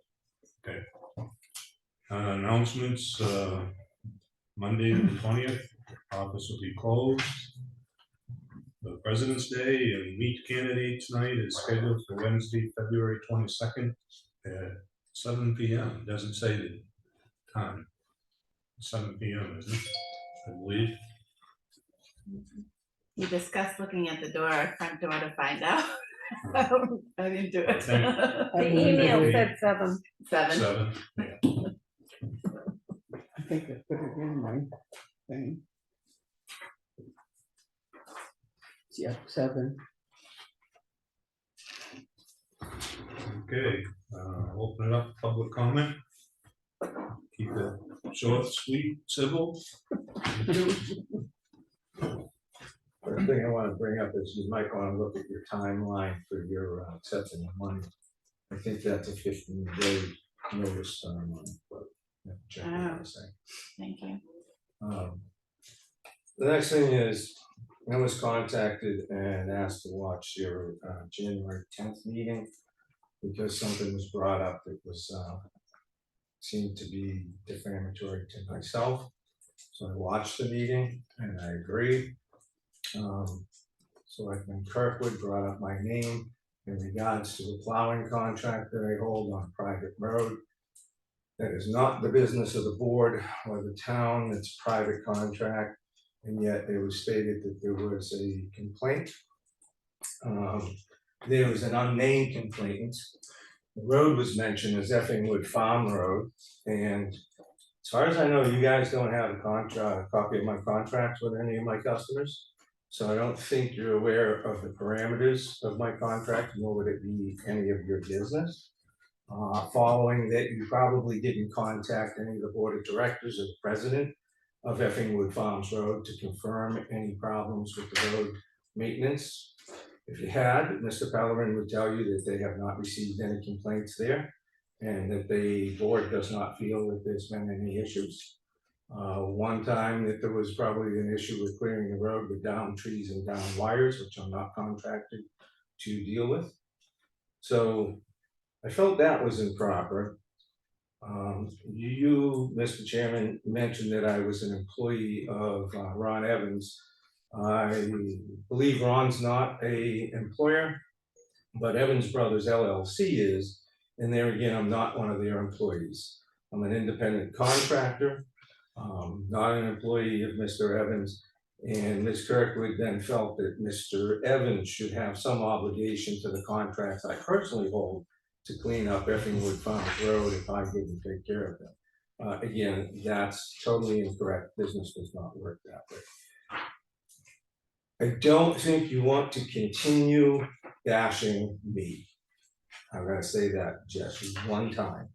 Okay. Announcements, Monday the 20th, office will be closed. The President's Day and meet candidates night is scheduled for Wednesday, February 22nd at 7 p.m. Doesn't say the time. 7 p.m. isn't it? I believe. We discussed looking at the door, front door to find out. I didn't do I it. think- The email said 7. 7. I think I put it in my thing. Yeah, 7. Okay, open it up, to public comment. Keep it short, sweet, civil. First thing I wanna bring up is you might wanna look at your timeline for your accepting the money. I think that's a 15-day notice timeline, but you have to check what I say. Thank you. The next thing is, I was contacted and asked to watch your January 10th meeting because something was brought up that was seemed to be defamatory to myself. So I watched the meeting and I agreed. Selectman Kirkwood brought up my name in regards to the plowing contract that I hold on private road. That is not the business of the board or the town, it's a private contract. And yet it was stated that there was a complaint. There was an unnamed complainant. The road was mentioned as Effingwood Farm Road. And as far as I know, you guys don't have a copy of my contracts with any of my customers. So I don't think you're aware of the parameters of my contract, nor would it be any of your business. Following that, you probably didn't contact any of the board of directors or the president of Effingwood Farms Road to confirm any problems with the road maintenance. If you had, Mr. Pellerin would tell you that they have not received any complaints there and that the board does not feel that there's been any issues. One time that there was probably an issue with clearing the road with down trees and down wires, which I'm not contracted to deal with. So I felt that was improper. You, Mr. Chairman, mentioned that I was an employee of Ron Evans. I believe Ron's not an employer, but Evans Brothers LLC is, And there again, I'm not one of their employees. I'm an independent contractor, not an employee of Mr. Evans. And Ms. Kirkwood then felt that Mr. Evans should have some obligation to the contracts I personally hold to clean up Effingham Farms Road if I didn't take care of them. Again, that's totally incorrect. Business does not work that way. I don't think you want to continue bashing me. I'm gonna say that just one time.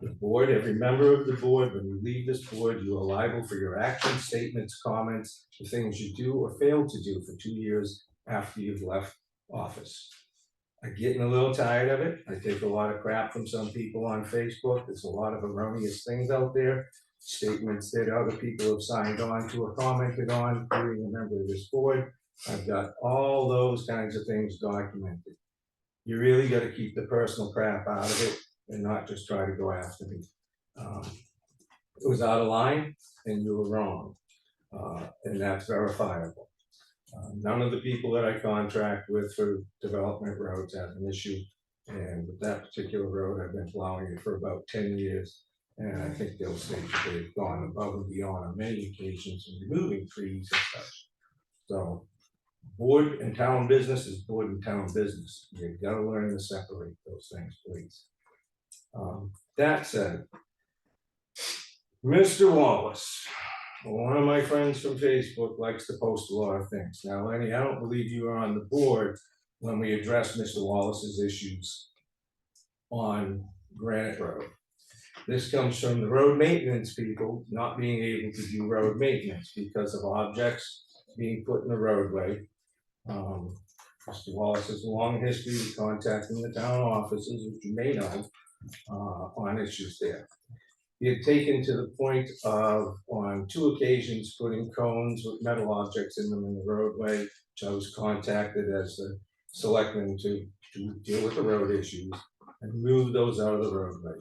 The board, every member of the board, when you leave this board, you are liable for your actions, statements, comments, the things you do or fail to do for 2 years after you've left office. I'm getting a little tired of it. I take a lot of crap from some people on Facebook. There's a lot of erroneous things out there, statements that other people have signed on to or commented on, including a member of this board. I've got all those kinds of things documented. You really gotta keep the personal crap out of it and not just try to go after me. It was out of line and you were wrong, and that's verifiable. None of the people that I contract with for development roads have an issue. And with that particular road, I've been plowing it for about 10 years. And I think they'll state that they've gone above and beyond on many occasions in removing trees and such. So board and town business is board and town business. You gotta learn to separate those things, please. That said, Mr. Wallace, one of my friends from Facebook likes to post a lot of things. Now, Lenny, I don't believe you were on the board when we addressed Mr. Wallace's issues on Granite Road. This comes from the road maintenance people not being able to do road maintenance because of objects being put in the roadway. Mr. Wallace has a long history of contacting the town offices, which you may know, on issues there. He had taken to the point of, on 2 occasions, putting cones with metal objects in them in the roadway, which I was contacted as the selectman to deal with the road issues and move those out of the roadway.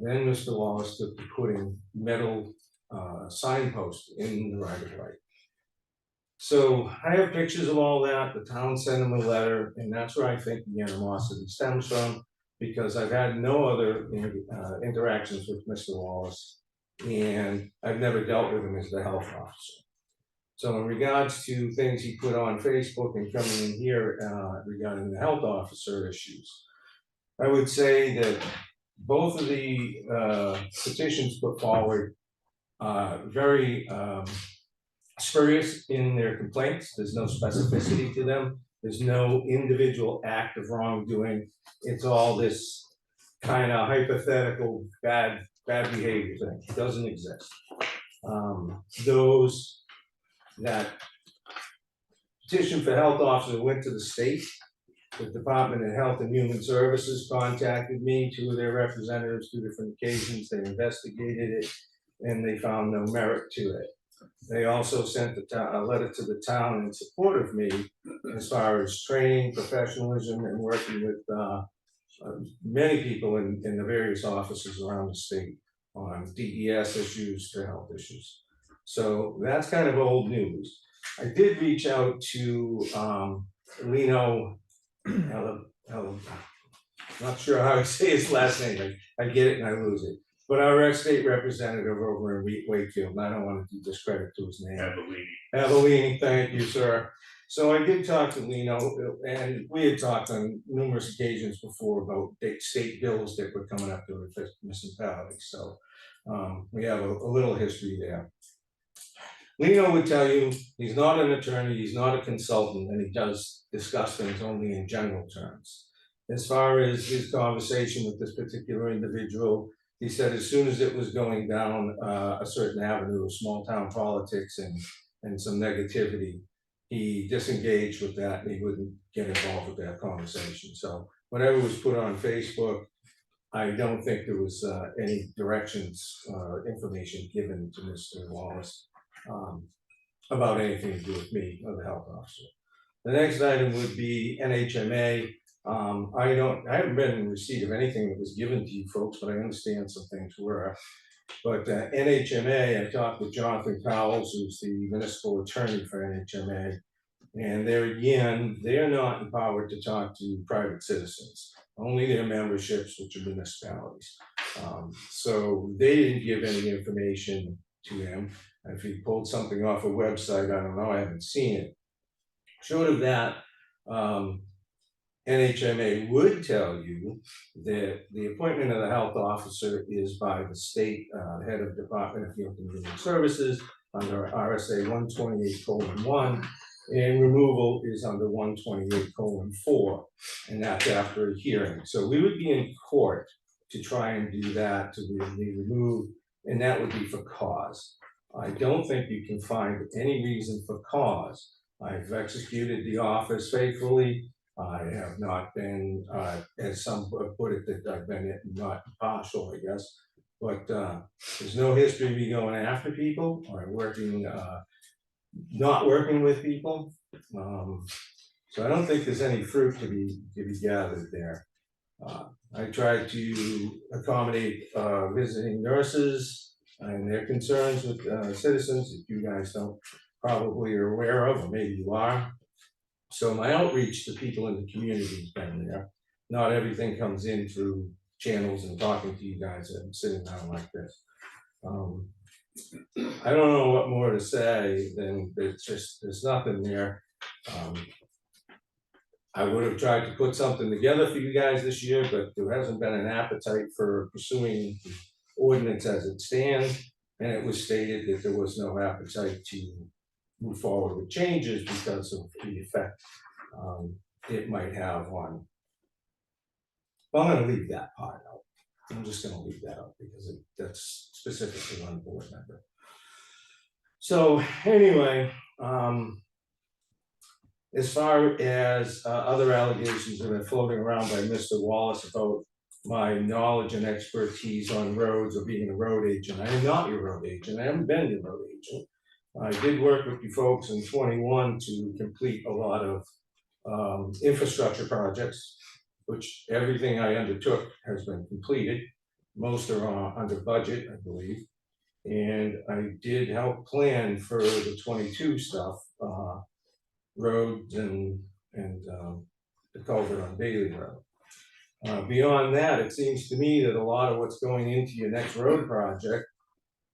Then Mr. Wallace took to putting metal signposts in the right of way. So I have pictures of all that. The town sent him a letter, and that's where I think the animosity stems from, because I've had no other interactions with Mr. Wallace, and I've never dealt with him as the health officer. So in regards to things he put on Facebook and coming in here regarding the health officer issues, I would say that both of the petitions put forward very spurious in their complaints. There's no specificity to them. There's no individual act of wrongdoing. It's all this kind of hypothetical bad behavior thing. It doesn't exist. Those that petition for health officer went to the state. The Department of Health and Human Services contacted me, 2 of their representatives, 2 different occasions. They investigated it and they found no merit to it. They also sent a letter to the town in support of me as far as training, professionalism, and working with many people in the various offices around the state on DES issues to health issues. So that's kind of old news. I did reach out to Lino, not sure how to say his last name. I get it and I lose it. But our state representative over in Wakefield, and I don't want to do discredit to his name. Avellini, thank you, sir. So I did talk to Lino, and we had talked on numerous occasions before about state bills that were coming up to the municipalities. So we have a little history there. Lino would tell you he's not an attorney, he's not a consultant, and he does discuss things only in general terms. As far as his conversation with this particular individual, he said as soon as it was going down a certain avenue of small town politics and some negativity, he disengaged with that and he wouldn't get involved with that conversation. So whatever was put on Facebook, I don't think there was any directions or information given to Mr. Wallace about anything to do with me or the health officer. The next item would be NHMA. I haven't been in receipt of anything that was given to you folks, but I understand some things were. But NHMA, I talked with Jonathan Powells, who's the municipal attorney for NHMA, and there again, they're not empowered to talk to private citizens. only their memberships, which are municipalities. So they didn't give any information to him. If he pulled something off a website, I don't know, I haven't seen it. Short of that, NHMA would tell you that the appointment of the health officer is by the state head of Department of Health and Human Services under RSA 128:1, and removal is under 128:4, and that's after a hearing. So we would be in court to try and do that, to be removed, and that would be for cause. I don't think you can find any reason for cause. I've executed the office faithfully. I have not been, as some put it, that I've been not partial, I guess. But there's no history of me going after people or working, not working with people. So I don't think there's any fruit to be gathered there. I tried to accommodate visiting nurses and their concerns with citizens that you guys don't probably are aware of, or maybe you are. So my outreach to people in the community has been there. Not everything comes in through channels and talking to you guys and sitting down like this. I don't know what more to say than it's just, there's nothing there. I would have tried to put something together for you guys this year, but there hasn't been an appetite for pursuing the ordinance as it stands. And it was stated that there was no appetite to move forward with changes because of the effect it might have on. Well, I'm gonna leave that part out. I'm just gonna leave that out because that's specifically on board member. So anyway, as far as other allegations that have been floating around by Mr. Wallace about my knowledge and expertise on roads or being a road agent, I am not your road agent. I haven't been your road agent. I did work with you folks in 21 to complete a lot of infrastructure projects, which everything I undertook has been completed. Most are under budget, I believe. And I did help plan for the 22 stuff, roads and the culvert on Bailey Road. Beyond that, it seems to me that a lot of what's going into your next road project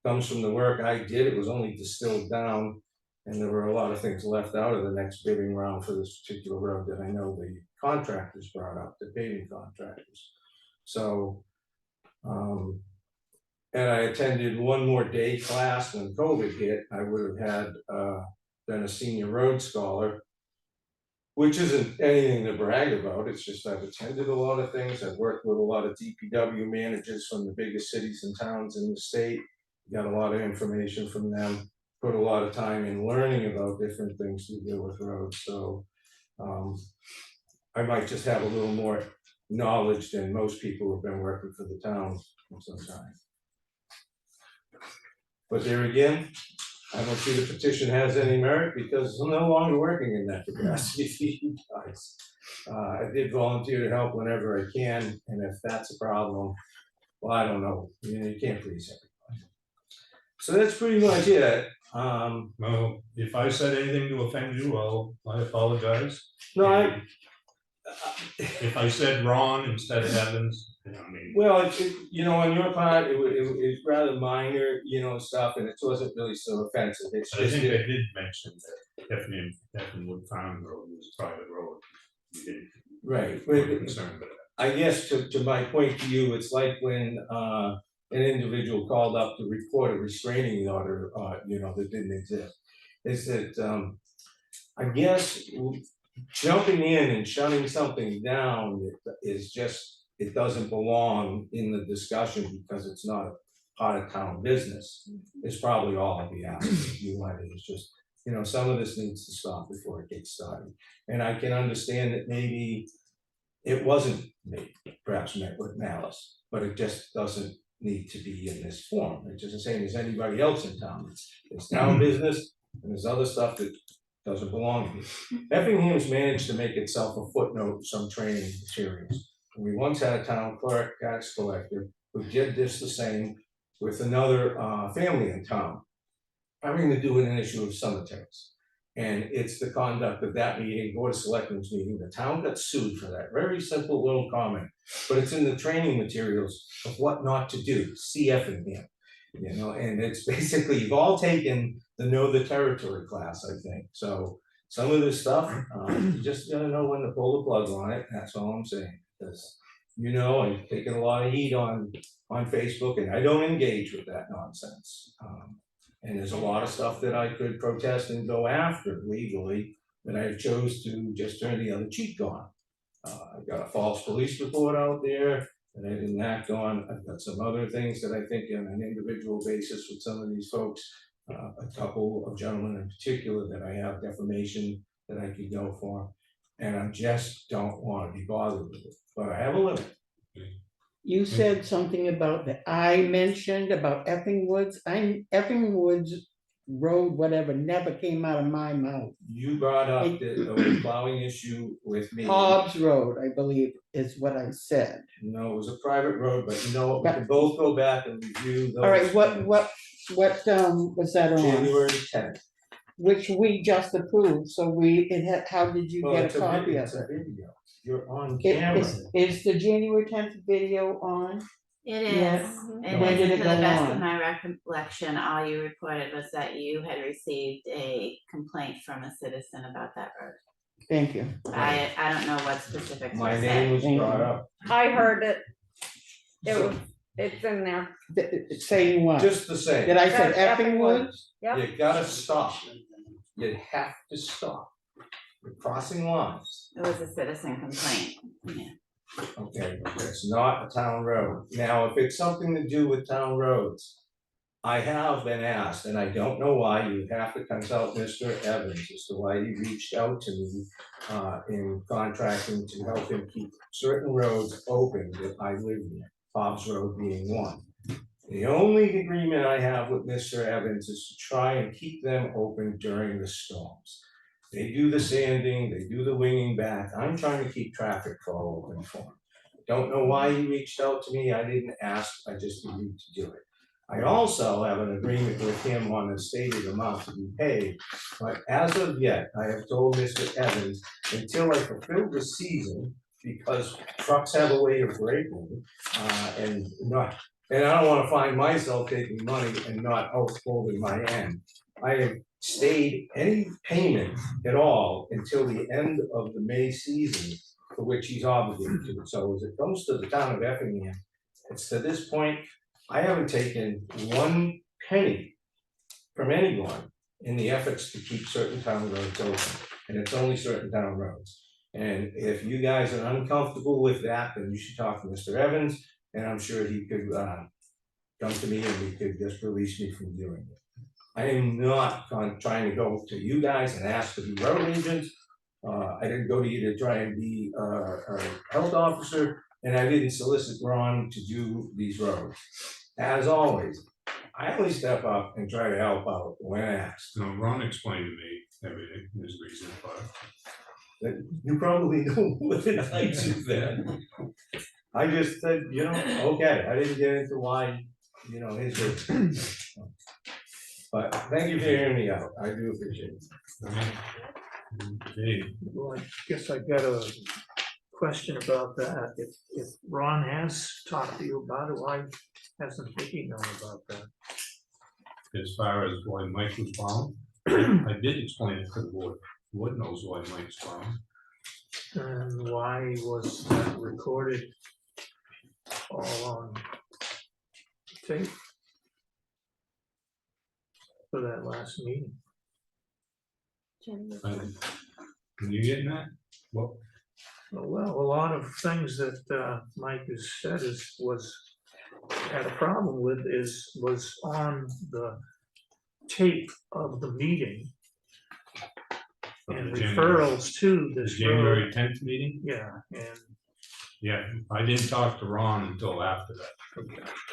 comes from the work I did. It was only distilled down, and there were a lot of things left out of the next bidding round for this particular road that I know the contractors brought up, the paving contractors. So, and I attended one more day class when COVID hit. I would have had been a senior road scholar, which isn't anything to brag about. It's just I've attended a lot of things. I've worked with a lot of DPW managers from the biggest cities and towns in the state. Got a lot of information from them, put a lot of time in learning about different things to do with roads. So I might just have a little more knowledge than most people who've been working for the town for some time. But there again, I don't see the petition has any merit because I'm no longer working in that capacity for you guys. I did volunteer to help whenever I can, and if that's a problem, well, I don't know. You can't please everybody. So that's pretty much it. Well, if I said anything to offend you, well, I apologize. No, If I said Ron instead of Evans, I mean. well, you know, on your part, it's rather minor, you know, stuff, and it wasn't really so offensive. It's I just think I did mention that Effingham Farm Road was a private road. You didn't. right. We're concerned about that. I guess to my point to you, it's like when an individual called up to report a restraining order, you know, that didn't exist. Is that I guess jumping in and shutting something down is just, it doesn't belong in the discussion because it's not a part of town business. It's probably all I'll be asking you. It's just, you know, some of this needs to stop before it gets started. And I can understand that maybe it wasn't perhaps met with malice, but it just doesn't need to be in this form. It's just the same as anybody else in town. It's town business, and there's other stuff that doesn't belong here. Effingham's managed to make itself a footnote in some training materials. We once had a town clerk, tax collector, who did this the same with another family in town, having to do with an issue of cemeteries. And it's the conduct of that meeting, Board of Selectmen's meeting, the town got sued for that, very simple little comment. But it's in the training materials of what not to do, see Effingham. You know, and it's basically, you've all taken the Know the Territory class, I think, so some of this stuff, you just gotta know when to pull the plug on it, that's all I'm saying. Because, you know, I've taken a lot of heat on Facebook, and I don't engage with that nonsense. And there's a lot of stuff that I could protest and go after legally, that I chose to just turn the other cheek on. I've got a false police report out there that I didn't act on. I've got some other things that I think on an individual basis with some of these folks, a couple of gentlemen in particular that I have defamation that I could go for. And I just don't want to be bothered with it, but I have a limit. You said something about that I mentioned about Epping Woods Road, whatever, never came out of my mouth. You brought up the plowing issue with me. Hobbs Road, I believe, is what I said. No, it was a private road, but you know what, we can both go back and review those. All right, what was that on? January 10th. Which we just approved, so how did you Well, get it's a copy of it's it? a video. You're on camera. Is the January 10th video on? It Yeah. is, When and did it to go the best of on? my recollection, all you reported was that you had received a complaint from a citizen about that road. Thank you. I don't know what specifics were My said. name was Thank brought you. up. I heard it. So, It's in there. Saying what? just the same, Did I say That's Epping Epping Woods? Yep. you gotta stop. You have to stop. You're crossing lines. It was a citizen complaint, yeah. Okay, it's not a town road. Now, if it's something to do with town roads, I have been asked, and I don't know why, you have to consult Mr. Evans as to why he reached out to me in contracting to help him keep certain roads open that I live near, Hobbs Road being one. The only agreement I have with Mr. Evans is to try and keep them open during the storms. They do the sanding, they do the winging back, I'm trying to keep traffic flow open for him. Don't know why he reached out to me, I didn't ask, I just agreed to do it. I also have an agreement with him on the stated amount to be paid, but as of yet, I have told Mr. Evans, until I fulfill the season, because trucks have a way of breaking, and I don't wanna find myself taking money and not upholding my end. I have stayed any payment at all until the end of the May season for which he's obligated to. So as it comes to the town of Effingham, it's to this point, I haven't taken one penny from anyone in the efforts to keep certain town roads open, and it's only certain town roads. And if you guys are uncomfortable with that, then you should talk to Mr. Evans, and I'm sure he could come to me and he could just release me from doing it. I am not trying to go to you guys and ask to be road agents. I didn't go to you to try and be a health officer, and I didn't solicit Ron to do these roads. As always, I only step up and try to help out when asked. So Ron explained to me everything, his reason for it. That you probably know more than I do then. I just said, you know, okay, I didn't get into why, you know, his reason. But thank you for hearing me out, I do appreciate it. Okay, Well, I guess I got a question about that. If Ron has talked to you about it, why hasn't Vicky known about that? as far as why Mike was found, I did explain it to the board. The board knows why Mike's found. And why was that recorded all on tape for that last meeting? Can you get that? Well, Well, a lot of things that Mike has said had a problem with was on the tape of the meeting and the January- referrals to the this January road. 10th meeting, Yeah, and yeah, I didn't talk to Ron until after that.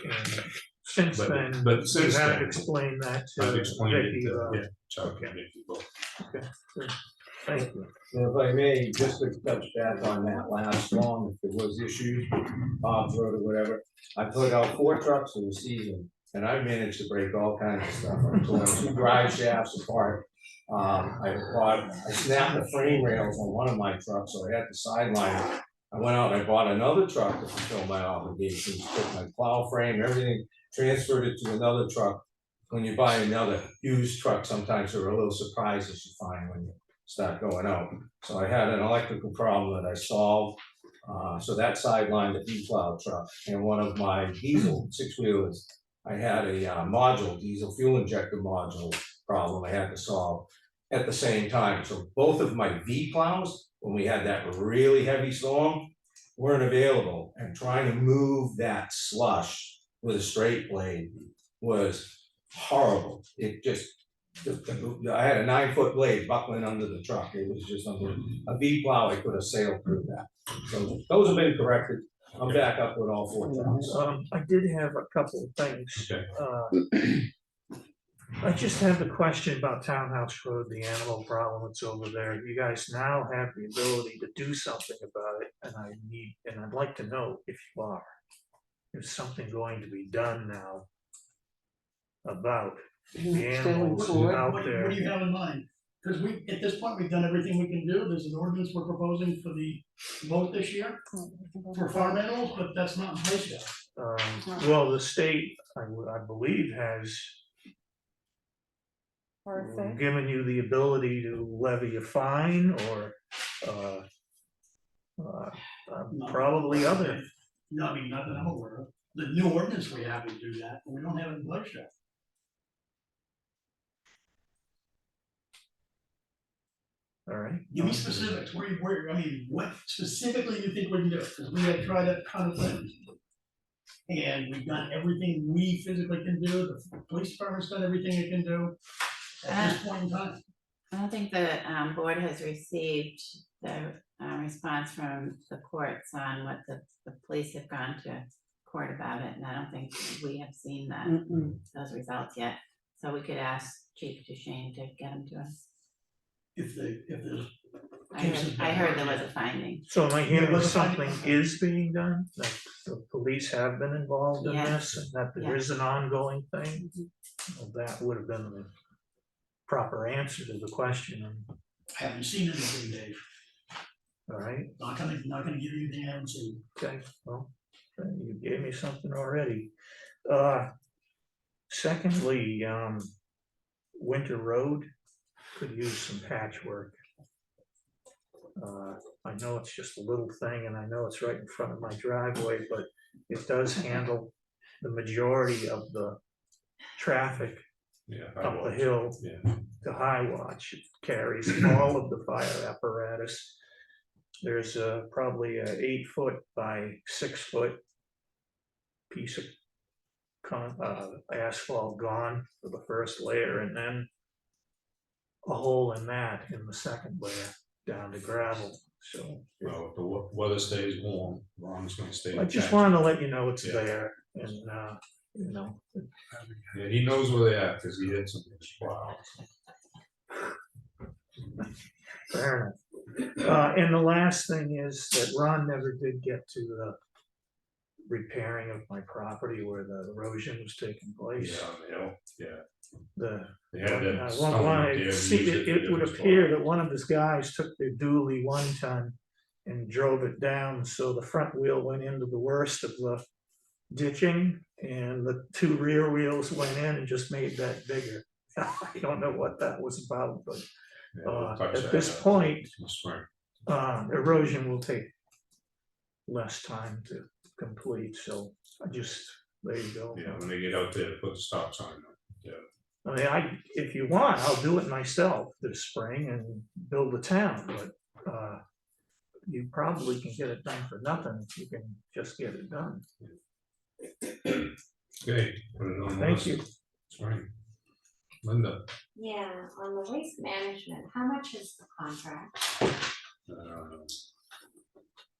And since But- then, but you since have then, explained that I've to explained it Vicky. to, yeah, Chuck and Vicky both. Thank you. And if I may, just to touch back on that last one, if there was issues, Bob's Road or whatever, I put out 4 trucks for the season, and I managed to break all kinds of stuff. I'm pulling 2 drive shafts apart, I snapped the frame rails on one of my trucks, so I had to sideline it. I went out and I bought another truck to fulfill my obligations, put my plow frame, everything, transferred it to another truck. When you buy another used truck, sometimes there are little surprises you find when you start going out. So I had an electrical problem that I solved. So that sidelined the V-plow truck, and one of my diesel six-wheelers, I had a module, diesel fuel injector module problem I had to solve at the same time. So both of my V-plows, when we had that really heavy storm, weren't available, and trying to move that slush with a straight blade was horrible. It just, I had a 9-foot blade buckling under the truck. It was just unbelievable. A V-plow, I could have sailed through that. So those have been corrected. I'm back up with all 4 trucks. I did have a couple of things. Okay. I just have the question about Townhouse Road, the animal problem that's over there. You guys now have the ability to do something about it, and I'd like to know if you are. Is something going to be done now about Isn't the it still in animals court? out What there? do you have in mind? Because at this point, we've done everything we can do. There's an ordinance we're proposing for the vote this year for farm animals, but that's not in place yet. Well, the state, I believe, has given you the ability to levy a fine or probably other. No, I mean, not that I'm aware of. The new ordinance we have would do that, and we don't have it in place yet. All right. Give me specifics, I mean, what specifically you think we can do, because we have tried a ton of things. And we've done everything we physically can do, the police department's done everything it can do at this point in time. I don't think the board has received the response from the courts on what the police have gone to court about it, and I don't think we have seen that, those results yet. So we could ask Chief Duchesne to get them to us. If there's. I heard there was a finding. So am I There hearing was a something finding. is being done, that the police have been involved in Yes. this, and that there is an ongoing thing? Well, that would have been the proper answer to the question, I haven't seen anything, Dave. all right? Not gonna give you anything I haven't seen. Okay, well, you gave me something already. Secondly, Winter Road could use some patchwork. I know it's just a little thing, and I know it's right in front of my driveway, but it does handle the majority of the traffic Yeah. up the hill Yeah. to High Watch. It carries all of the fire apparatus. There's probably a 8-foot by 6-foot piece of asphalt gone for the first layer, and then a hole in that in the second layer down to gravel. So Well, if the weather stays warm, Ron's gonna stay. I just attached. wanted to let you know it's Yeah. there, and you know. Yeah, he knows where they are, because he had some. Wow. Fair enough. And the last thing is that Ron never did get to the repairing of my property where the erosion was taking place. Yeah, on the hill, yeah. The They had that One- stone one- up there. see, used for it would different appear spots. that one of his guys took their dually 1-ton and drove it down, so the front wheel went into the worst of the ditching, and the 2 rear wheels went in and just made that bigger. I don't know what that was about, but Yeah, we'll touch at that, this point, in the spring. erosion will take less time to complete, so there you go. Yeah, when they get out there, put the stop sign on. Yeah. I mean, if you want, I'll do it myself this spring and build a town, but you probably can get it done for nothing if you can just get it done. Okay, put it on the Thank list. you. That's right. Linda, Yeah, on the waste management, how much is the contract?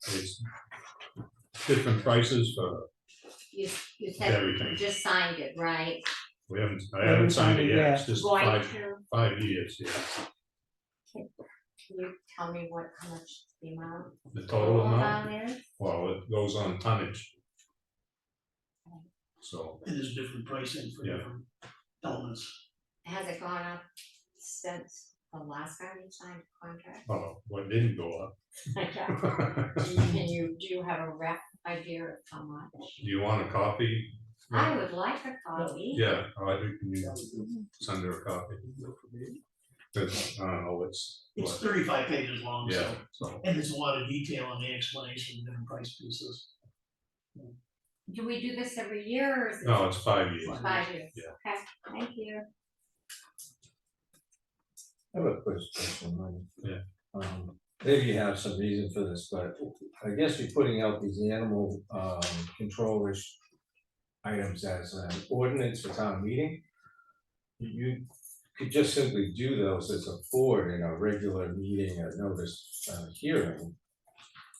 it's different prices for You said everything. you just signed it, right? I haven't signed it yet, it's just Going 5 to, years, yeah. can you tell me how much the amount? The total amount, Is? well, it goes on tonnage. So, And there's different pricing for Yeah. different elements. Has it gone up since the last time you signed a contract? Oh, what didn't go up? Do you have a rough idea of how much? Do you want a copy? I would like a copy. Yeah, Audrey, can you send her a copy? Cause I don't know, It's what, 35 pages long, yeah, so, so, and there's a lot of detail on the explanation of different price pieces. Do we do this every year or is it? no, it's 5 years. 5 years? Yeah. Okay, thank you. I have a question, Mike. Yeah. Maybe you have some reason for this, but I guess you're putting out these animal, control-ish items as an ordinance for town meeting. You could just simply do those as a board in a regular meeting, a notice, hearing.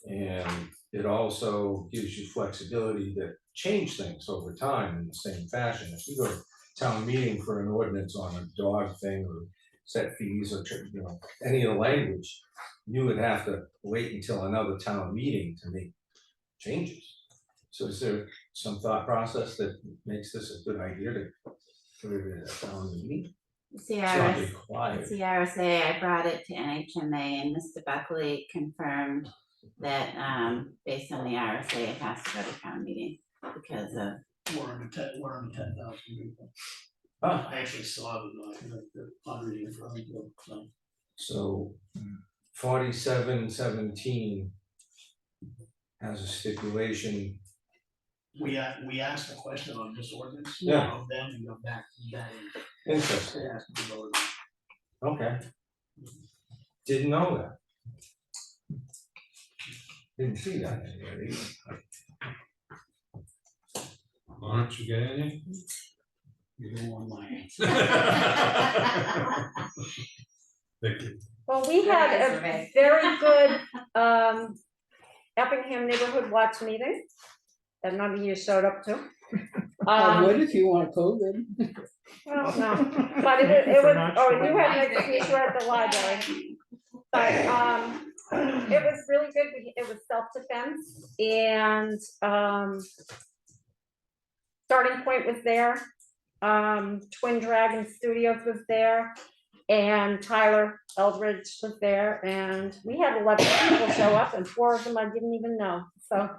And it also gives you flexibility to change things over time in the same fashion. If you go to town meeting for an ordinance on a dog thing or set fees or, you know, any of the language, you would have to wait until another town meeting to make changes. So is there some thought process that makes this a good idea to put it in a town meeting? It's the It's not RSA, required. it's the RSA, I brought it to NHMA and Mr. Buckley confirmed that, based on the RSA, it has to go to town meeting because of, We're under 10,000 people. Ah. I actually saw the fundraising for them, so. So 4717 has a stipulation. We asked a question on this ordinance. Yeah. Of them and go back, Interesting. they asked to vote. Okay. Didn't know that. Didn't see that anywhere either. Aren't you getting any? You don't want mine. Thank you. Well, we had Good a answer, Ray. very good Effingham Neighborhood Watch meeting that none of you showed up to. I would if you want COVID. Well, no, but it For was, not oh, showing you up. had an excuse, you were at the library. But it was really good, it was self-defense and Starting Point was there. Twin Dragon Studios was there. And Tyler Eldridge was there, and we had 11 people show up, and 4 of them I didn't even know. So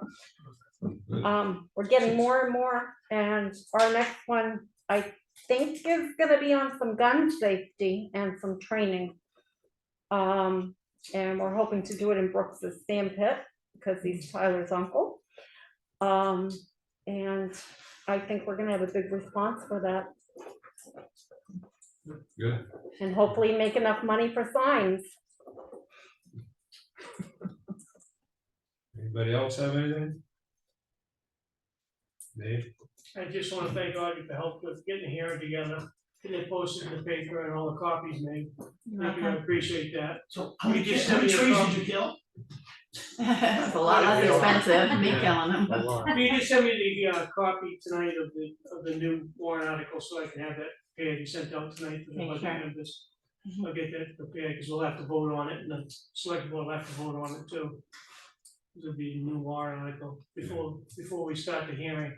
we're getting more and more, and our next one I think is gonna be on some gun safety and some training. And we're hoping to do it in Brooks's sand pit because he's Tyler's uncle. And I think we're gonna have a big response for that. Good. And hopefully make enough money for signs. Anybody else have anything? Dave? I just wanna thank Audrey for help with getting the hearing together, getting it posted in the paper and all the copies made. Thank you, I appreciate that. So how many You just trees sent me a did you kill? it's a lot less expensive than me killing them. A lot. Can you just send me the copy tonight of the new warrant article so I can have that prepared and sent out tonight to the Okay, budget sure. members? I'll get that prepared, because we'll have to vote on it, and the select board will have to vote on it too. There'll be a new warrant article before we start the hearing.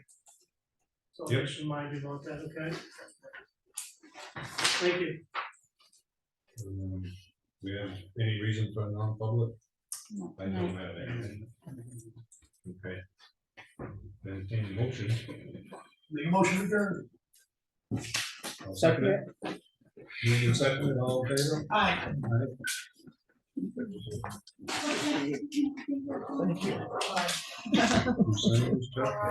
So I'll Yep. just remind you about that, okay? Thank you. We have any reason for a non-public? No, I don't have anything. Okay. Entertain a motion. Make a motion to adjourn. I'll second it. Moved and seconded, all in favor? Aye. Thank you.